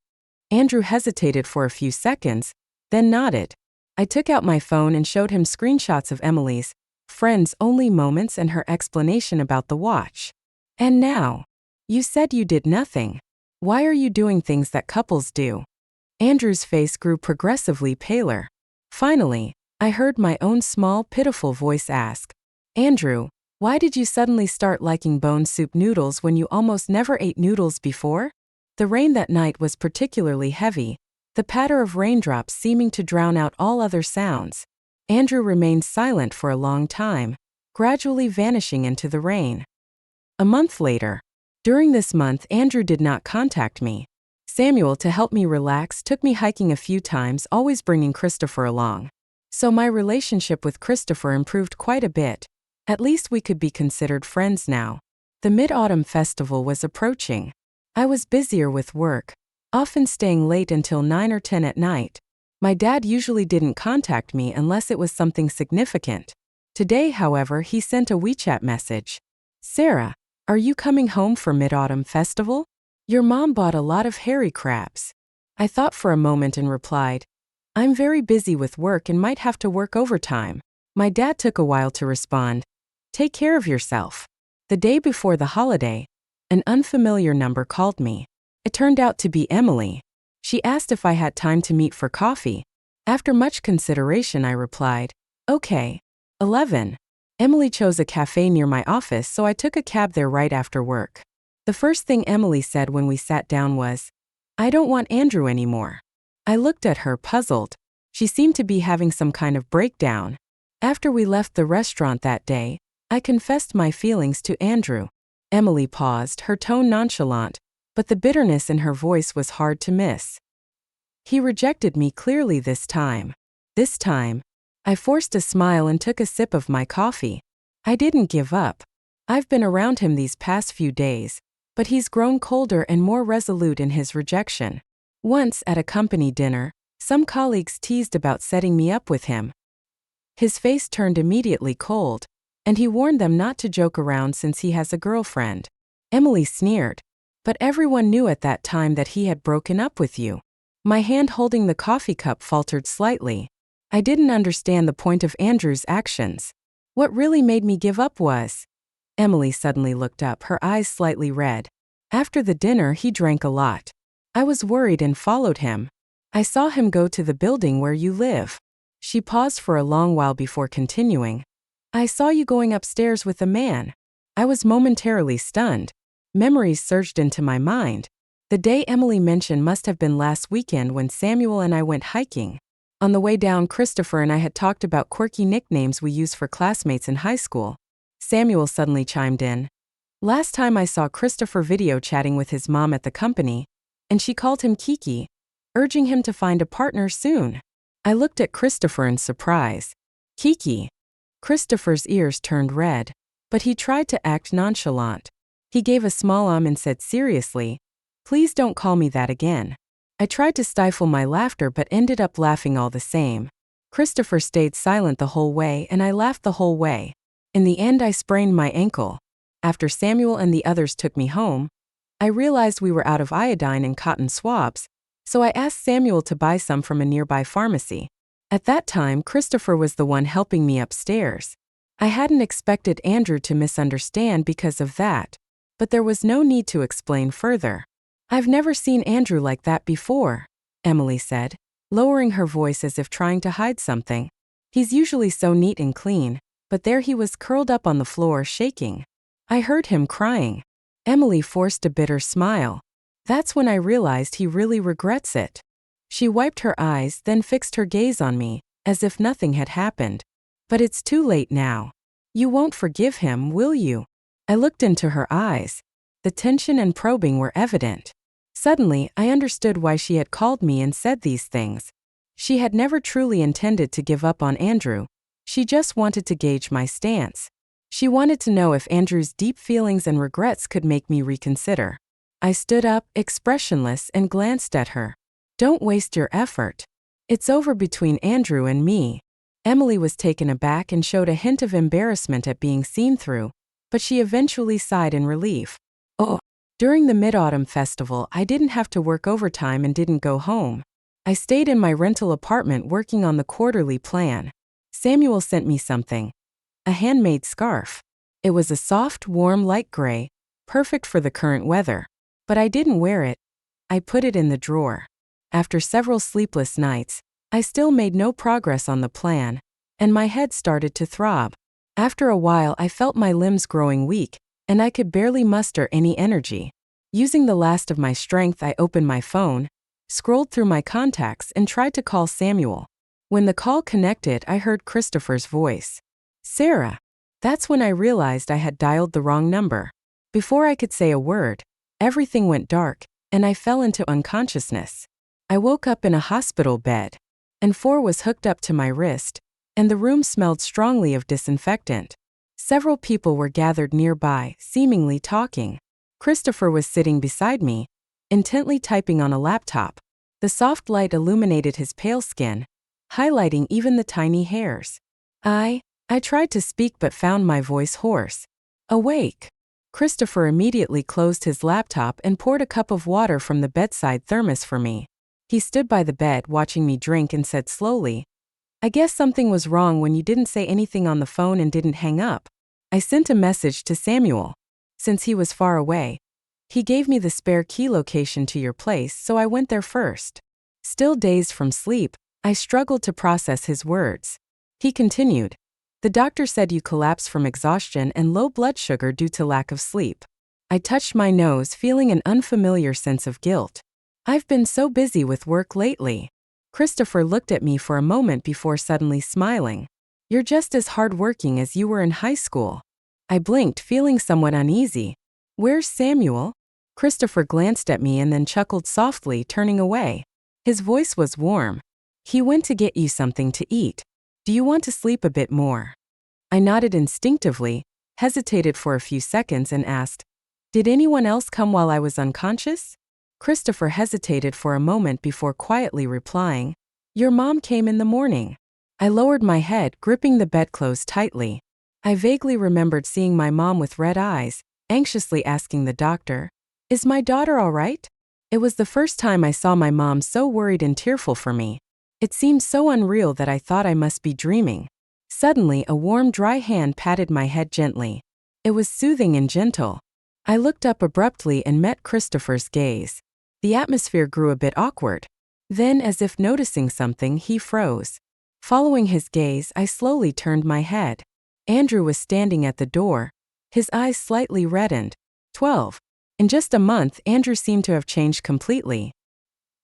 Andrew hesitated for a few seconds, then nodded. I took out my phone and showed him screenshots of Emily's friends-only moments and her explanation about the watch. "And now? You said you did nothing. Why are you doing things that couples do?" Andrew's face grew progressively paler. Finally, I heard my own small, pitiful voice ask, "Andrew, why did you suddenly start liking bone soup noodles when you almost never ate noodles before?" The rain that night was particularly heavy, the patter of raindrops seeming to drown out all other sounds. Andrew remained silent for a long time, gradually vanishing into the rain. A month later. During this month, Andrew did not contact me. Samuel, to help me relax, took me hiking a few times, always bringing Christopher along. So my relationship with Christopher improved quite a bit. At least we could be considered friends now. The Mid-Autumn Festival was approaching. I was busier with work, often staying late until 9 or 10 at night. My dad usually didn't contact me unless it was something significant. Today, however, he sent a WeChat message. "Sarah, are you coming home for Mid-Autumn Festival? Your mom bought a lot of hairy crabs." I thought for a moment and replied, "I'm very busy with work and might have to work overtime." My dad took a while to respond, "Take care of yourself." The day before the holiday, an unfamiliar number called me. It turned out to be Emily. She asked if I had time to meet for coffee. After much consideration, I replied, "Okay." 11. Emily chose a cafe near my office, so I took a cab there right after work. The first thing Emily said when we sat down was, "I don't want Andrew anymore." I looked at her, puzzled. She seemed to be having some kind of breakdown. After we left the restaurant that day, I confessed my feelings to Andrew. Emily paused, her tone nonchalant, but the bitterness in her voice was hard to miss. He rejected me clearly this time. This time, I forced a smile and took a sip of my coffee. I didn't give up. I've been around him these past few days, but he's grown colder and more resolute in his rejection. Once at a company dinner, some colleagues teased about setting me up with him. His face turned immediately cold, and he warned them not to joke around since he has a girlfriend. Emily sneered, but everyone knew at that time that he had broken up with you. My hand holding the coffee cup faltered slightly. I didn't understand the point of Andrew's actions. What really made me give up was… Emily suddenly looked up, her eyes slightly red. After the dinner, he drank a lot. I was worried and followed him. I saw him go to the building where you live. She paused for a long while before continuing. I saw you going upstairs with a man. I was momentarily stunned. Memories surged into my mind. The day Emily mentioned must have been last weekend when Samuel and I went hiking. On the way down, Christopher and I had talked about quirky nicknames we used for classmates in high school. Samuel suddenly chimed in. Last time I saw Christopher video chatting with his mom at the company, and she called him Kiki, urging him to find a partner soon. I looked at Christopher in surprise. Kiki. Christopher's ears turned red, but he tried to act nonchalant. He gave a small and said seriously, Please don't call me that again. I tried to stifle my laughter but ended up laughing all the same. Christopher stayed silent the whole way and I laughed the whole way. In the end, I sprained my ankle. After Samuel and the others took me home, I realized we were out of iodine and cotton swabs, so I asked Samuel to buy some from a nearby pharmacy. At that time, Christopher was the one helping me upstairs. I hadn't expected Andrew to misunderstand because of that, but there was no need to explain further. I've never seen Andrew like that before, Emily said, lowering her voice as if trying to hide something. He's usually so neat and clean, but there he was curled up on the floor shaking. I heard him crying. Emily forced a bitter smile. That's when I realized he really regrets it. She wiped her eyes, then fixed her gaze on me, as if nothing had happened. But it's too late now. You won't forgive him, will you? I looked into her eyes. The tension and probing were evident. Suddenly, I understood why she had called me and said these things. She had never truly intended to give up on Andrew. She just wanted to gauge my stance. She wanted to know if Andrew's deep feelings and regrets could make me reconsider. I stood up, expressionless, and glanced at her. Don't waste your effort. It's over between Andrew and me. Emily was taken aback and showed a hint of embarrassment at being seen through, but she eventually sighed in relief. Oh, during the Mid-Autumn Festival, I didn't have to work overtime and didn't go home. I stayed in my rental apartment working on the quarterly plan. Samuel sent me something. A handmade scarf. It was a soft, warm light gray, perfect for the current weather. But I didn't wear it. I put it in the drawer. After several sleepless nights, I still made no progress on the plan, and my head started to throb. After a while, I felt my limbs growing weak, and I could barely muster any energy. Using the last of my strength, I opened my phone, scrolled through my contacts, and tried to call Samuel. When the call connected, I heard Christopher's voice. Sarah. That's when I realized I had dialed the wrong number. Before I could say a word, everything went dark, and I fell into unconsciousness. I woke up in a hospital bed, and 4 was hooked up to my wrist, and the room smelled strongly of disinfectant. Several people were gathered nearby, seemingly talking. Christopher was sitting beside me, intently typing on a laptop. The soft light illuminated his pale skin, highlighting even the tiny hairs. I tried to speak but found my voice hoarse. Awake. Christopher immediately closed his laptop and poured a cup of water from the bedside thermos for me. He stood by the bed watching me drink and said slowly, I guess something was wrong when you didn't say anything on the phone and didn't hang up. I sent a message to Samuel. Since he was far away, he gave me the spare key location to your place, so I went there first. Still dazed from sleep, I struggled to process his words. He continued, The doctor said you collapsed from exhaustion and low blood sugar due to lack of sleep. I touched my nose, feeling an unfamiliar sense of guilt. I've been so busy with work lately. Christopher looked at me for a moment before suddenly smiling. You're just as hardworking as you were in high school. I blinked, feeling somewhat uneasy. Where's Samuel? Christopher glanced at me and then chuckled softly, turning away. His voice was warm. He went to get you something to eat. Do you want to sleep a bit more? I nodded instinctively, hesitated for a few seconds and asked, Did anyone else come while I was unconscious? Christopher hesitated for a moment before quietly replying, Your mom came in the morning. I lowered my head, gripping the bedclothes tightly. I vaguely remembered seeing my mom with red eyes, anxiously asking the doctor, Is my daughter all right? It was the first time I saw my mom so worried and tearful for me. It seemed so unreal that I thought I must be dreaming. Suddenly, a warm, dry hand patted my head gently. It was soothing and gentle. I looked up abruptly and met Christopher's gaze. The atmosphere grew a bit awkward. Then, as if noticing something, he froze. Following his gaze, I slowly turned my head. Andrew was standing at the door. His eyes slightly reddened. 12. In just a month, Andrew seemed to have changed completely.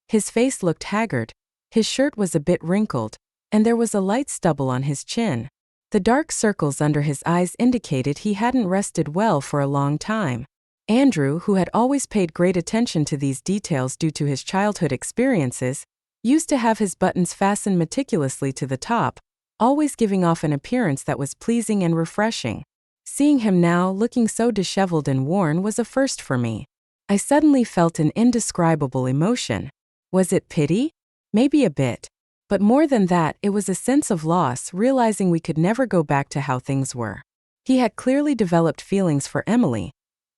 His face looked haggard. His shirt was a bit wrinkled, and there was a light stubble on his chin. The dark circles under his eyes indicated he hadn't rested well for a long time. Andrew, who had always paid great attention to these details due to his childhood experiences, used to have his buttons fastened meticulously to the top, always giving off an appearance that was pleasing and refreshing. Seeing him now, looking so disheveled and worn, was a first for me. I suddenly felt an indescribable emotion. Was it pity? Maybe a bit. But more than that, it was a sense of loss, realizing we could never go back to how things were. He had clearly developed feelings for Emily,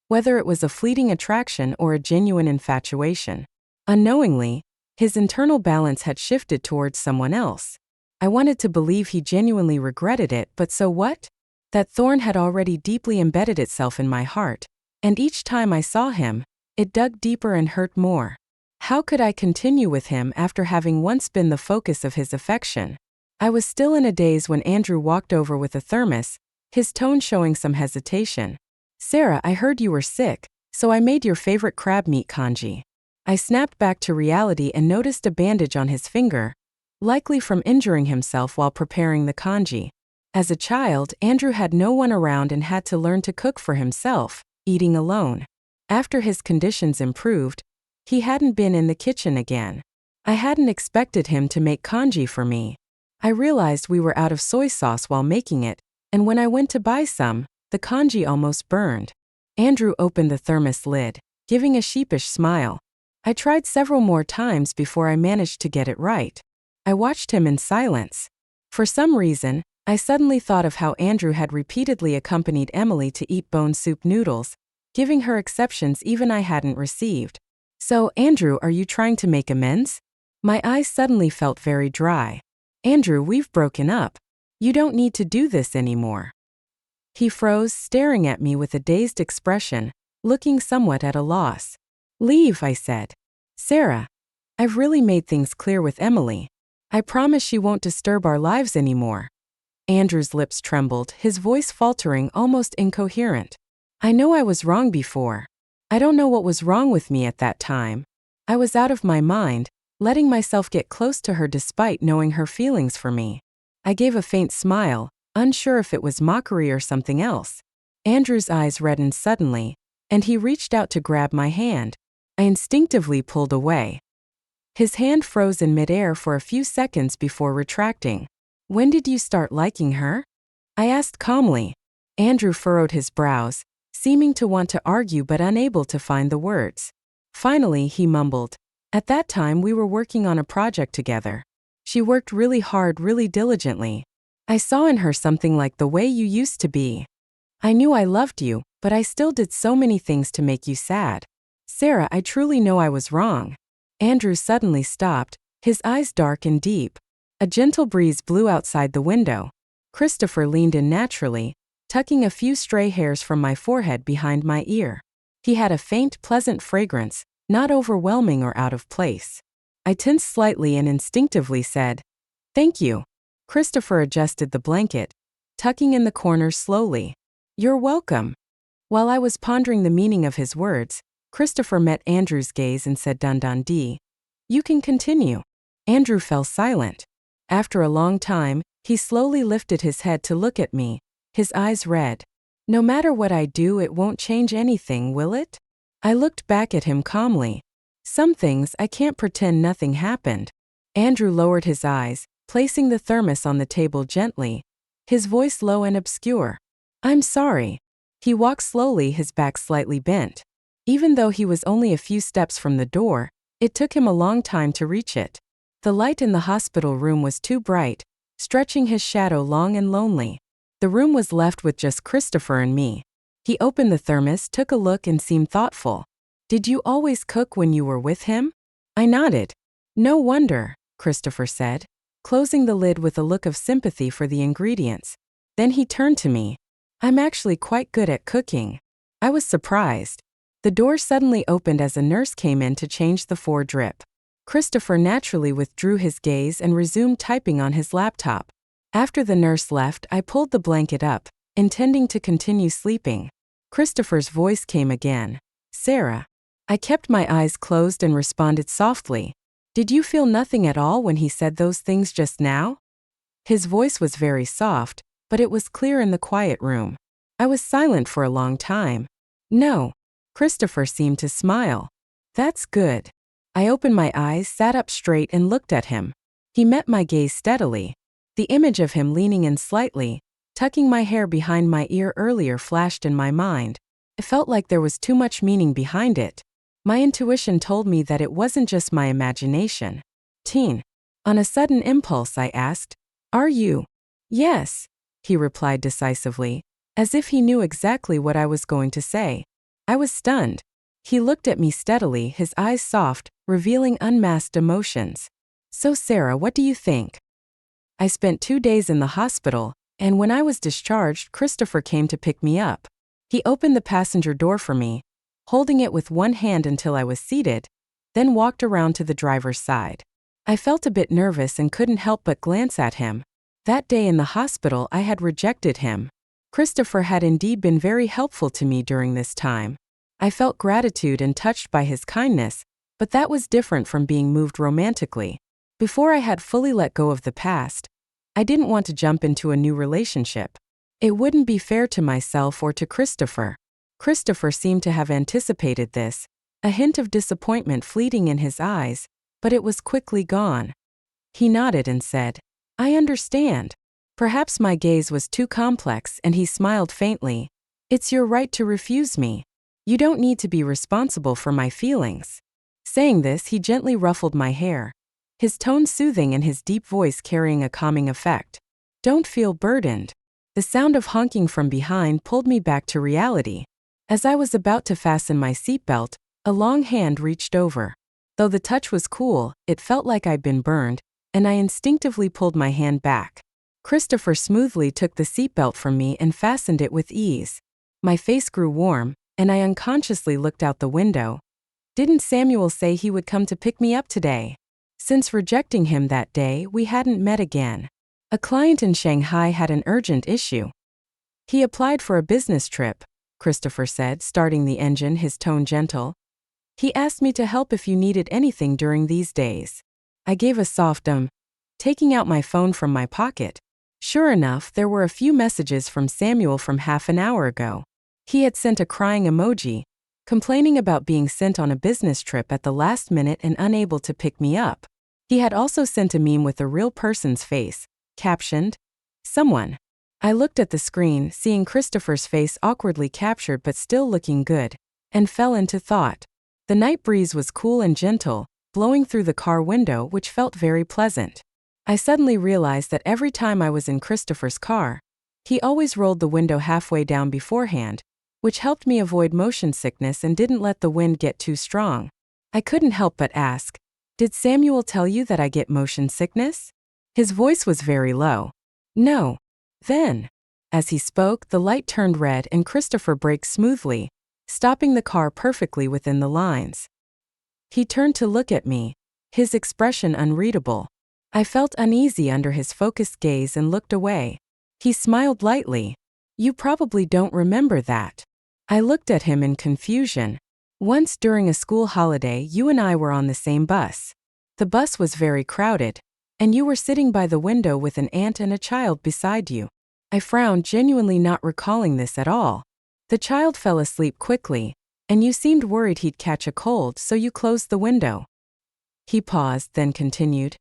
whether it was a fleeting attraction or a genuine infatuation. Unknowingly, his internal balance had shifted towards someone else. I wanted to believe he genuinely regretted it, but so what? That thorn had already deeply embedded itself in my heart, and each time I saw him, it dug deeper and hurt more. How could I continue with him after having once been the focus of his affection? I was still in a daze when Andrew walked over with a thermos, his tone showing some hesitation. Sarah, I heard you were sick, so I made your favorite crab meat congee. I snapped back to reality and noticed a bandage on his finger, likely from injuring himself while preparing the congee. As a child, Andrew had no one around and had to learn to cook for himself, eating alone. After his conditions improved, he hadn't been in the kitchen again. I hadn't expected him to make congee for me. I realized we were out of soy sauce while making it, and when I went to buy some, the congee almost burned. Andrew opened the thermos lid, giving a sheepish smile. I tried several more times before I managed to get it right. I watched him in silence. For some reason, I suddenly thought of how Andrew had repeatedly accompanied Emily to eat bone soup noodles, giving her exceptions even I hadn't received. So, Andrew, are you trying to make amends? My eyes suddenly felt very dry. Andrew, we've broken up. You don't need to do this anymore. He froze, staring at me with a dazed expression, looking somewhat at a loss. Leave, I said. Sarah, I've really made things clear with Emily. I promise she won't disturb our lives anymore. Andrew's lips trembled, his voice faltering, almost incoherent. I know I was wrong before. I don't know what was wrong with me at that time. I was out of my mind, letting myself get close to her despite knowing her feelings for me. I gave a faint smile, unsure if it was mockery or something else. Andrew's eyes reddened suddenly, and he reached out to grab my hand. I instinctively pulled away. His hand froze in midair for a few seconds before retracting. When did you start liking her? I asked calmly. Andrew furrowed his brows, seeming to want to argue but unable to find the words. Finally, he mumbled. At that time, we were working on a project together. She worked really hard, really diligently. I saw in her something like the way you used to be. I knew I loved you, but I still did so many things to make you sad. Sarah, I truly know I was wrong. Andrew suddenly stopped, his eyes dark and deep. A gentle breeze blew outside the window. Christopher leaned in naturally, tucking a few stray hairs from my forehead behind my ear. He had a faint, pleasant fragrance, not overwhelming or out of place. I tensed slightly and instinctively said, Thank you. Christopher adjusted the blanket, tucking in the corners slowly. You're welcome. While I was pondering the meaning of his words, Christopher met Andrew's gaze and said Dundee. You can continue. Andrew fell silent. After a long time, He slowly lifted his head to look at me, his eyes red. No matter what I do, it won't change anything, will it? I looked back at him calmly. Some things I can't pretend nothing happened. Andrew lowered his eyes, placing the thermos on the table gently, his voice low and obscure. I'm sorry. He walked slowly, his back slightly bent. Even though he was only a few steps from the door, it took him a long time to reach it. The light in the hospital room was too bright, stretching his shadow long and lonely. The room was left with just Christopher and me. He opened the thermos, took a look, and seemed thoughtful. Did you always cook when you were with him? I nodded. No wonder, Christopher said, closing the lid with a look of sympathy for the ingredients. Then he turned to me. I'm actually quite good at cooking. I was surprised. The door suddenly opened as a nurse came in to change the drip. Christopher naturally withdrew his gaze and resumed typing on his laptop. After the nurse left, I pulled the blanket up, intending to continue sleeping. Christopher's voice came again. Sarah. I kept my eyes closed and responded softly. Did you feel nothing at all when he said those things just now? His voice was very soft, but it was clear in the quiet room. I was silent for a long time. No. Christopher seemed to smile. That's good. I opened my eyes, sat up straight, and looked at him. He met my gaze steadily. The image of him leaning in slightly, tucking my hair behind my ear earlier flashed in my mind. It felt like there was too much meaning behind it. My intuition told me that it wasn't just my imagination. Teen. On a sudden impulse, I asked, Are you? Yes, he replied decisively, as if he knew exactly what I was going to say. I was stunned. He looked at me steadily, his eyes soft, revealing unmasked emotions. So Sarah, what do you think? I spent 2 days in the hospital, and when I was discharged, Christopher came to pick me up. He opened the passenger door for me, holding it with one hand until I was seated, then walked around to the driver's side. I felt a bit nervous and couldn't help but glance at him. That day in the hospital, I had rejected him. Christopher had indeed been very helpful to me during this time. I felt gratitude and touched by his kindness, but that was different from being moved romantically. Before I had fully let go of the past, I didn't want to jump into a new relationship. It wouldn't be fair to myself or to Christopher. Christopher seemed to have anticipated this, a hint of disappointment fleeting in his eyes, but it was quickly gone. He nodded and said, I understand. Perhaps my gaze was too complex, and he smiled faintly. It's your right to refuse me. You don't need to be responsible for my feelings. Saying this, he gently ruffled my hair, his tone soothing and his deep voice carrying a calming effect. Don't feel burdened. The sound of honking from behind pulled me back to reality. As I was about to fasten my seatbelt, a long hand reached over. Though the touch was cool, it felt like I'd been burned, and I instinctively pulled my hand back. Christopher smoothly took the seatbelt from me and fastened it with ease. My face grew warm, and I unconsciously looked out the window. Didn't Samuel say he would come to pick me up today? Since rejecting him that day, we hadn't met again. A client in Shanghai had an urgent issue. He applied for a business trip, Christopher said, starting the engine, his tone gentle. He asked me to help if you needed anything during these days. I gave a soft taking out my phone from my pocket. Sure enough, there were a few messages from Samuel from half an hour ago. He had sent a crying emoji, complaining about being sent on a business trip at the last minute and unable to pick me up. He had also sent a meme with a real person's face, captioned, Someone. I looked at the screen, seeing Christopher's face awkwardly captured but still looking good, and fell into thought. The night breeze was cool and gentle, blowing through the car window, which felt very pleasant. I suddenly realized that every time I was in Christopher's car, he always rolled the window halfway down beforehand, which helped me avoid motion sickness and didn't let the wind get too strong. I couldn't help but ask, Did Samuel tell you that I get motion sickness? His voice was very low. No. Then. As he spoke, the light turned red and Christopher braked smoothly, stopping the car perfectly within the lines. He turned to look at me, his expression unreadable. I felt uneasy under his focused gaze and looked away. He smiled lightly. You probably don't remember that. I looked at him in confusion. Once during a school holiday, you and I were on the same bus. The bus was very crowded, And you were sitting by the window with an aunt and a child beside you. I frowned, genuinely not recalling this at all. The child fell asleep quickly, and you seemed worried he'd catch a cold, so you closed the window. He paused, then continued.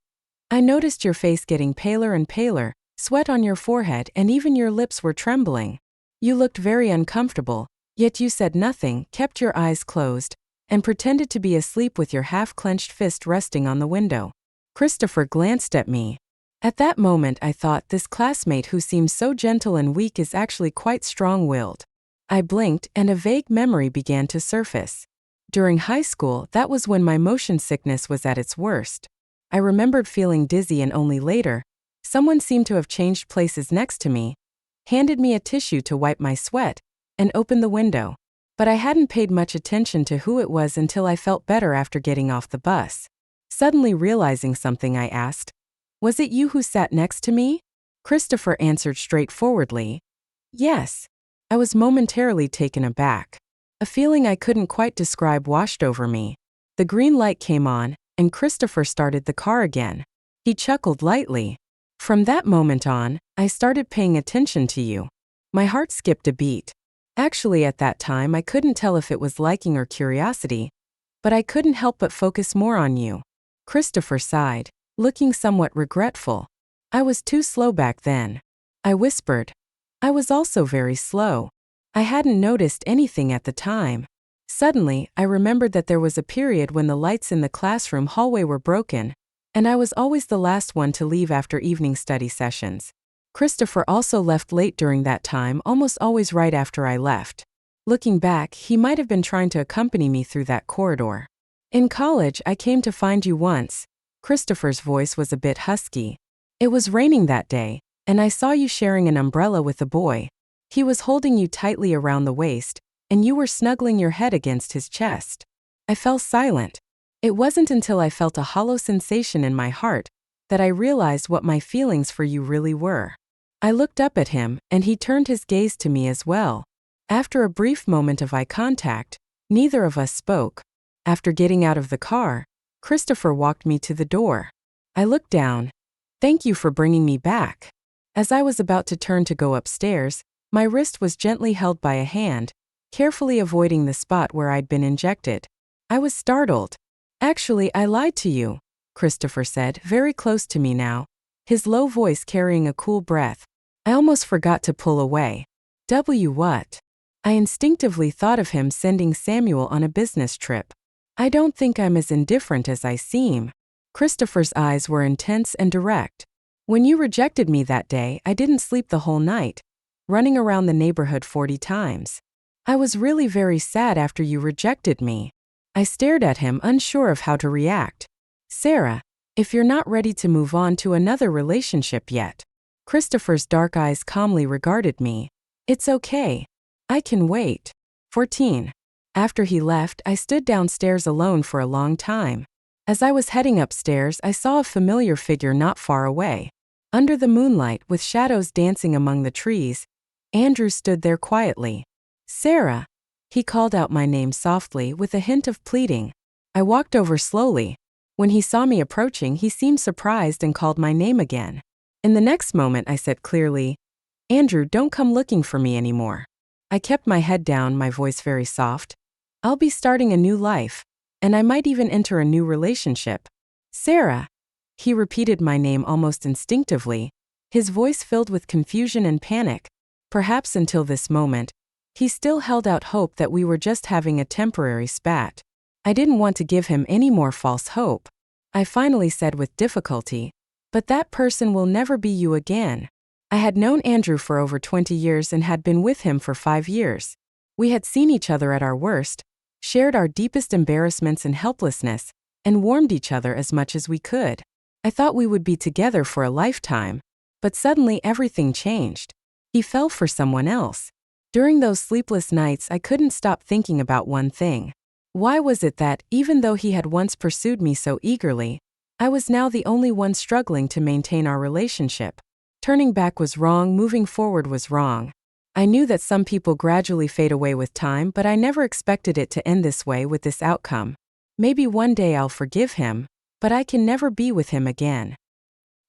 I noticed your face getting paler and paler, sweat on your forehead, and even your lips were trembling. You looked very uncomfortable, yet you said nothing, kept your eyes closed, and pretended to be asleep with your half-clenched fist resting on the window. Christopher glanced at me. At that moment I thought, this classmate who seems so gentle and weak is actually quite strong-willed. I blinked, and a vague memory began to surface. During high school, that was when my motion sickness was at its worst. I remembered feeling dizzy, and only later, someone seemed to have changed places next to me, handed me a tissue to wipe my sweat, and opened the window. But I hadn't paid much attention to who it was until I felt better after getting off the bus. Suddenly realizing something, I asked, "Was it you who sat next to me?" Christopher answered straightforwardly, "Yes." I was momentarily taken aback. A feeling I couldn't quite describe washed over me. The green light came on, and Christopher started the car again. He chuckled lightly. From that moment on, I started paying attention to you. My heart skipped a beat. Actually, at that time, I couldn't tell if it was liking or curiosity, but I couldn't help but focus more on you. Christopher sighed, looking somewhat regretful. I was too slow back then. I whispered. I was also very slow. I hadn't noticed anything at the time. Suddenly, I remembered that there was a period when the lights in the classroom hallway were broken, and I was always the last one to leave after evening study sessions. Christopher also left late during that time, almost always right after I left. Looking back, he might have been trying to accompany me through that corridor. In college, I came to find you once. Christopher's voice was a bit husky. It was raining that day, and I saw you sharing an umbrella with a boy. He was holding you tightly around the waist, and you were snuggling your head against his chest. I fell silent. It wasn't until I felt a hollow sensation in my heart that I realized what my feelings for you really were. I looked up at him, and he turned his gaze to me as well. After a brief moment of eye contact, neither of us spoke. After getting out of the car, Christopher walked me to the door. I looked down. "Thank you for bringing me back." As I was about to turn to go upstairs, my wrist was gently held by a hand, carefully avoiding the spot where I'd been injected. I was startled. "Actually, I lied to you," Christopher said, very close to me now, his low voice carrying a cool breath. I almost forgot to pull away. What? I instinctively thought of him sending Samuel on a business trip. I don't think I'm as indifferent as I seem. Christopher's eyes were intense and direct. When you rejected me that day, I didn't sleep the whole night, running around the neighborhood 40 times. I was really very sad after you rejected me. I stared at him, unsure of how to react. "Sarah, if you're not ready to move on to another relationship yet." Christopher's dark eyes calmly regarded me. "It's okay. I can wait." 14. After he left, I stood downstairs alone for a long time. As I was heading upstairs, I saw a familiar figure not far away. Under the moonlight, with shadows dancing among the trees, Andrew stood there quietly. "Sarah." He called out my name softly, with a hint of pleading. I walked over slowly. When he saw me approaching, he seemed surprised and called my name again. In the next moment, I said clearly, "Andrew, don't come looking for me anymore." I kept my head down, my voice very soft. "I'll be starting a new life, and I might even enter a new relationship." "Sarah." He repeated my name almost instinctively, his voice filled with confusion and panic. Perhaps until this moment, he still held out hope that we were just having a temporary spat. I didn't want to give him any more false hope. I finally said with difficulty, "But that person will never be you again." I had known Andrew for over 20 years and had been with him for 5 years. We had seen each other at our worst, shared our deepest embarrassments and helplessness, and warmed each other as much as we could. I thought we would be together for a lifetime, but suddenly everything changed. He fell for someone else. During those sleepless nights, I couldn't stop thinking about one thing. Why was it that, even though he had once pursued me so eagerly, I was now the only one struggling to maintain our relationship? Turning back was wrong, moving forward was wrong. I knew that some people gradually fade away with time, but I never expected it to end this way with this outcome. Maybe one day I'll forgive him, but I can never be with him again.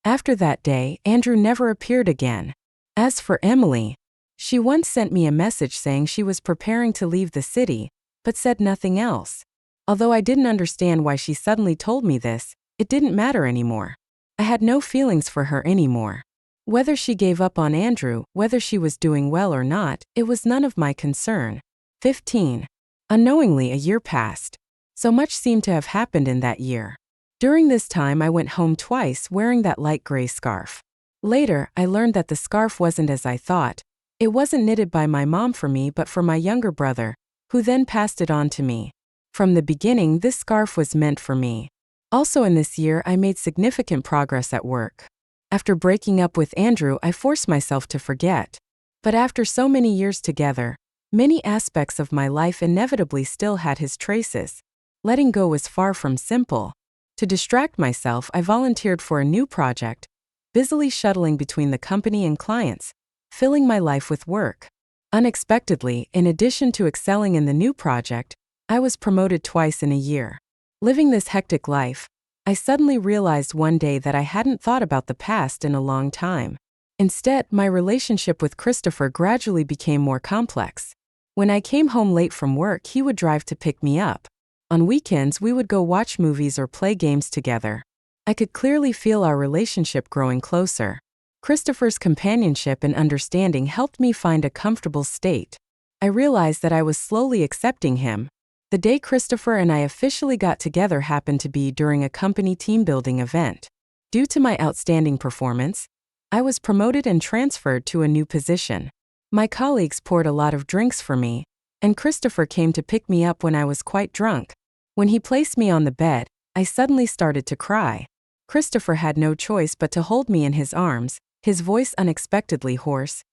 After that day, Andrew never appeared again. As for Emily, she once sent me a message saying she was preparing to leave the city, but said nothing else. Although I didn't understand why she suddenly told me this, it didn't matter anymore. I had no feelings for her anymore. Whether she gave up on Andrew, whether she was doing well or not, it was none of my concern. 15. Unknowingly, a year passed. So much seemed to have happened in that year. During this time, I went home twice wearing that light gray scarf. Later, I learned that the scarf wasn't as I thought. It wasn't knitted by my mom for me but for my younger brother, who then passed it on to me. From the beginning, this scarf was meant for me. Also in this year, I made significant progress at work. After breaking up with Andrew, I forced myself to forget. But after so many years together, many aspects of my life inevitably still had his traces. Letting go was far from simple. To distract myself, I volunteered for a new project, busily shuttling between the company and clients, filling my life with work. Unexpectedly, in addition to excelling in the new project, I was promoted twice in a year. Living this hectic life, I suddenly realized one day that I hadn't thought about the past in a long time. Instead, my relationship with Christopher gradually became more complex. When I came home late from work, he would drive to pick me up. On weekends, we would go watch movies or play games together. I could clearly feel our relationship growing closer. Christopher's companionship and understanding helped me find a comfortable state. I realized that I was slowly accepting him. The day Christopher and I officially got together happened to be during a company team-building event. Due to my outstanding performance, I was promoted and transferred to a new position. My colleagues poured a lot of drinks for me, and Christopher came to pick me up when I was quite drunk. When he placed me on the bed, I suddenly started to cry. Christopher had no choice but to hold me in his arms, his voice unexpectedly hoarse.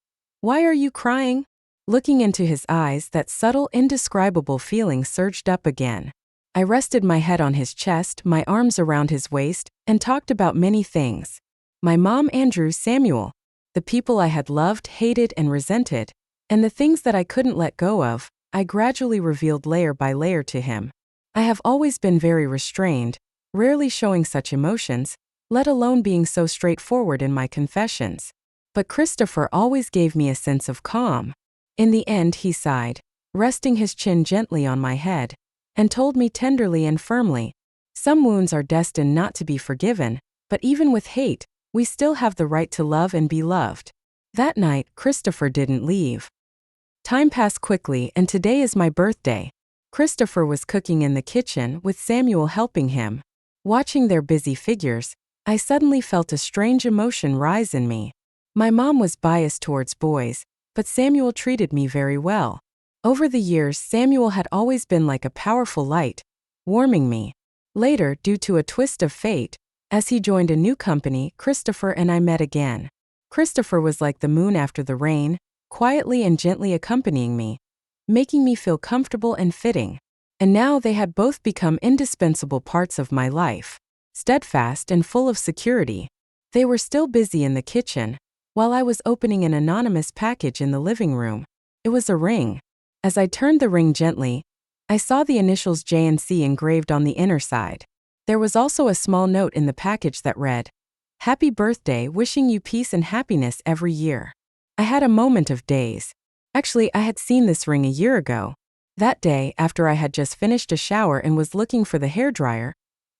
"Why are you crying?" Looking into his eyes, that subtle, indescribable feeling surged up again. I rested my head on his chest, my arms around his waist, and talked about many things. My mom, Andrew, Samuel, the people I had loved, hated, and resented, and the things that I couldn't let go of, I gradually revealed layer by layer to him. I have always been very restrained, rarely showing such emotions, let alone being so straightforward in my confessions. But Christopher always gave me a sense of calm. In the end, he sighed, resting his chin gently on my head, and told me tenderly and firmly, "Some wounds are destined not to be forgiven, but even with hate, we still have the right to love and be loved." That night, Christopher didn't leave. Time passed quickly, and today is my birthday. Christopher was cooking in the kitchen, with Samuel helping him. Watching their busy figures, I suddenly felt a strange emotion rise in me. My mom was biased towards boys, but Samuel treated me very well. Over the years, Samuel had always been like a powerful light, warming me. Later, due to a twist of fate, as he joined a new company, Christopher and I met again. Christopher was like the moon after the rain, quietly and gently accompanying me, making me feel comfortable and fitting. And now they had both become indispensable parts of my life, steadfast and full of security. They were still busy in the kitchen, while I was opening an anonymous package in the living room. It was a ring. As I turned the ring gently, I saw the initials J and C engraved on the inner side. There was also a small note in the package that read, "Happy birthday, wishing you peace and happiness every year." I had a moment of daze. Actually, I had seen this ring a year ago. That day, after I had just finished a shower and was looking for the hairdryer,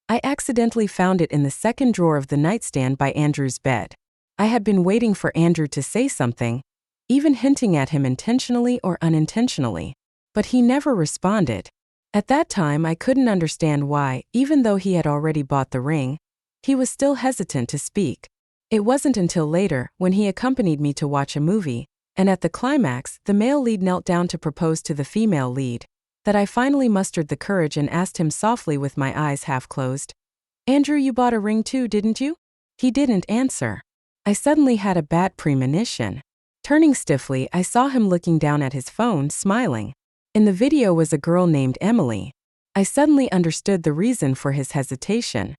I accidentally found it in the second drawer of the nightstand by Andrew's bed. I had been waiting for Andrew to say something, even hinting at him intentionally or unintentionally. But he never responded. At that time, I couldn't understand why, even though he had already bought the ring, he was still hesitant to speak. It wasn't until later, when he accompanied me to watch a movie, and at the climax, the male lead knelt down to propose to the female lead, that I finally mustered the courage and asked him softly with my eyes half closed, "Andrew, you bought a ring too, didn't you?" He didn't answer. I suddenly had a bad premonition. Turning stiffly, I saw him looking down at his phone, smiling. In the video was a girl named Emily. I suddenly understood the reason for his hesitation.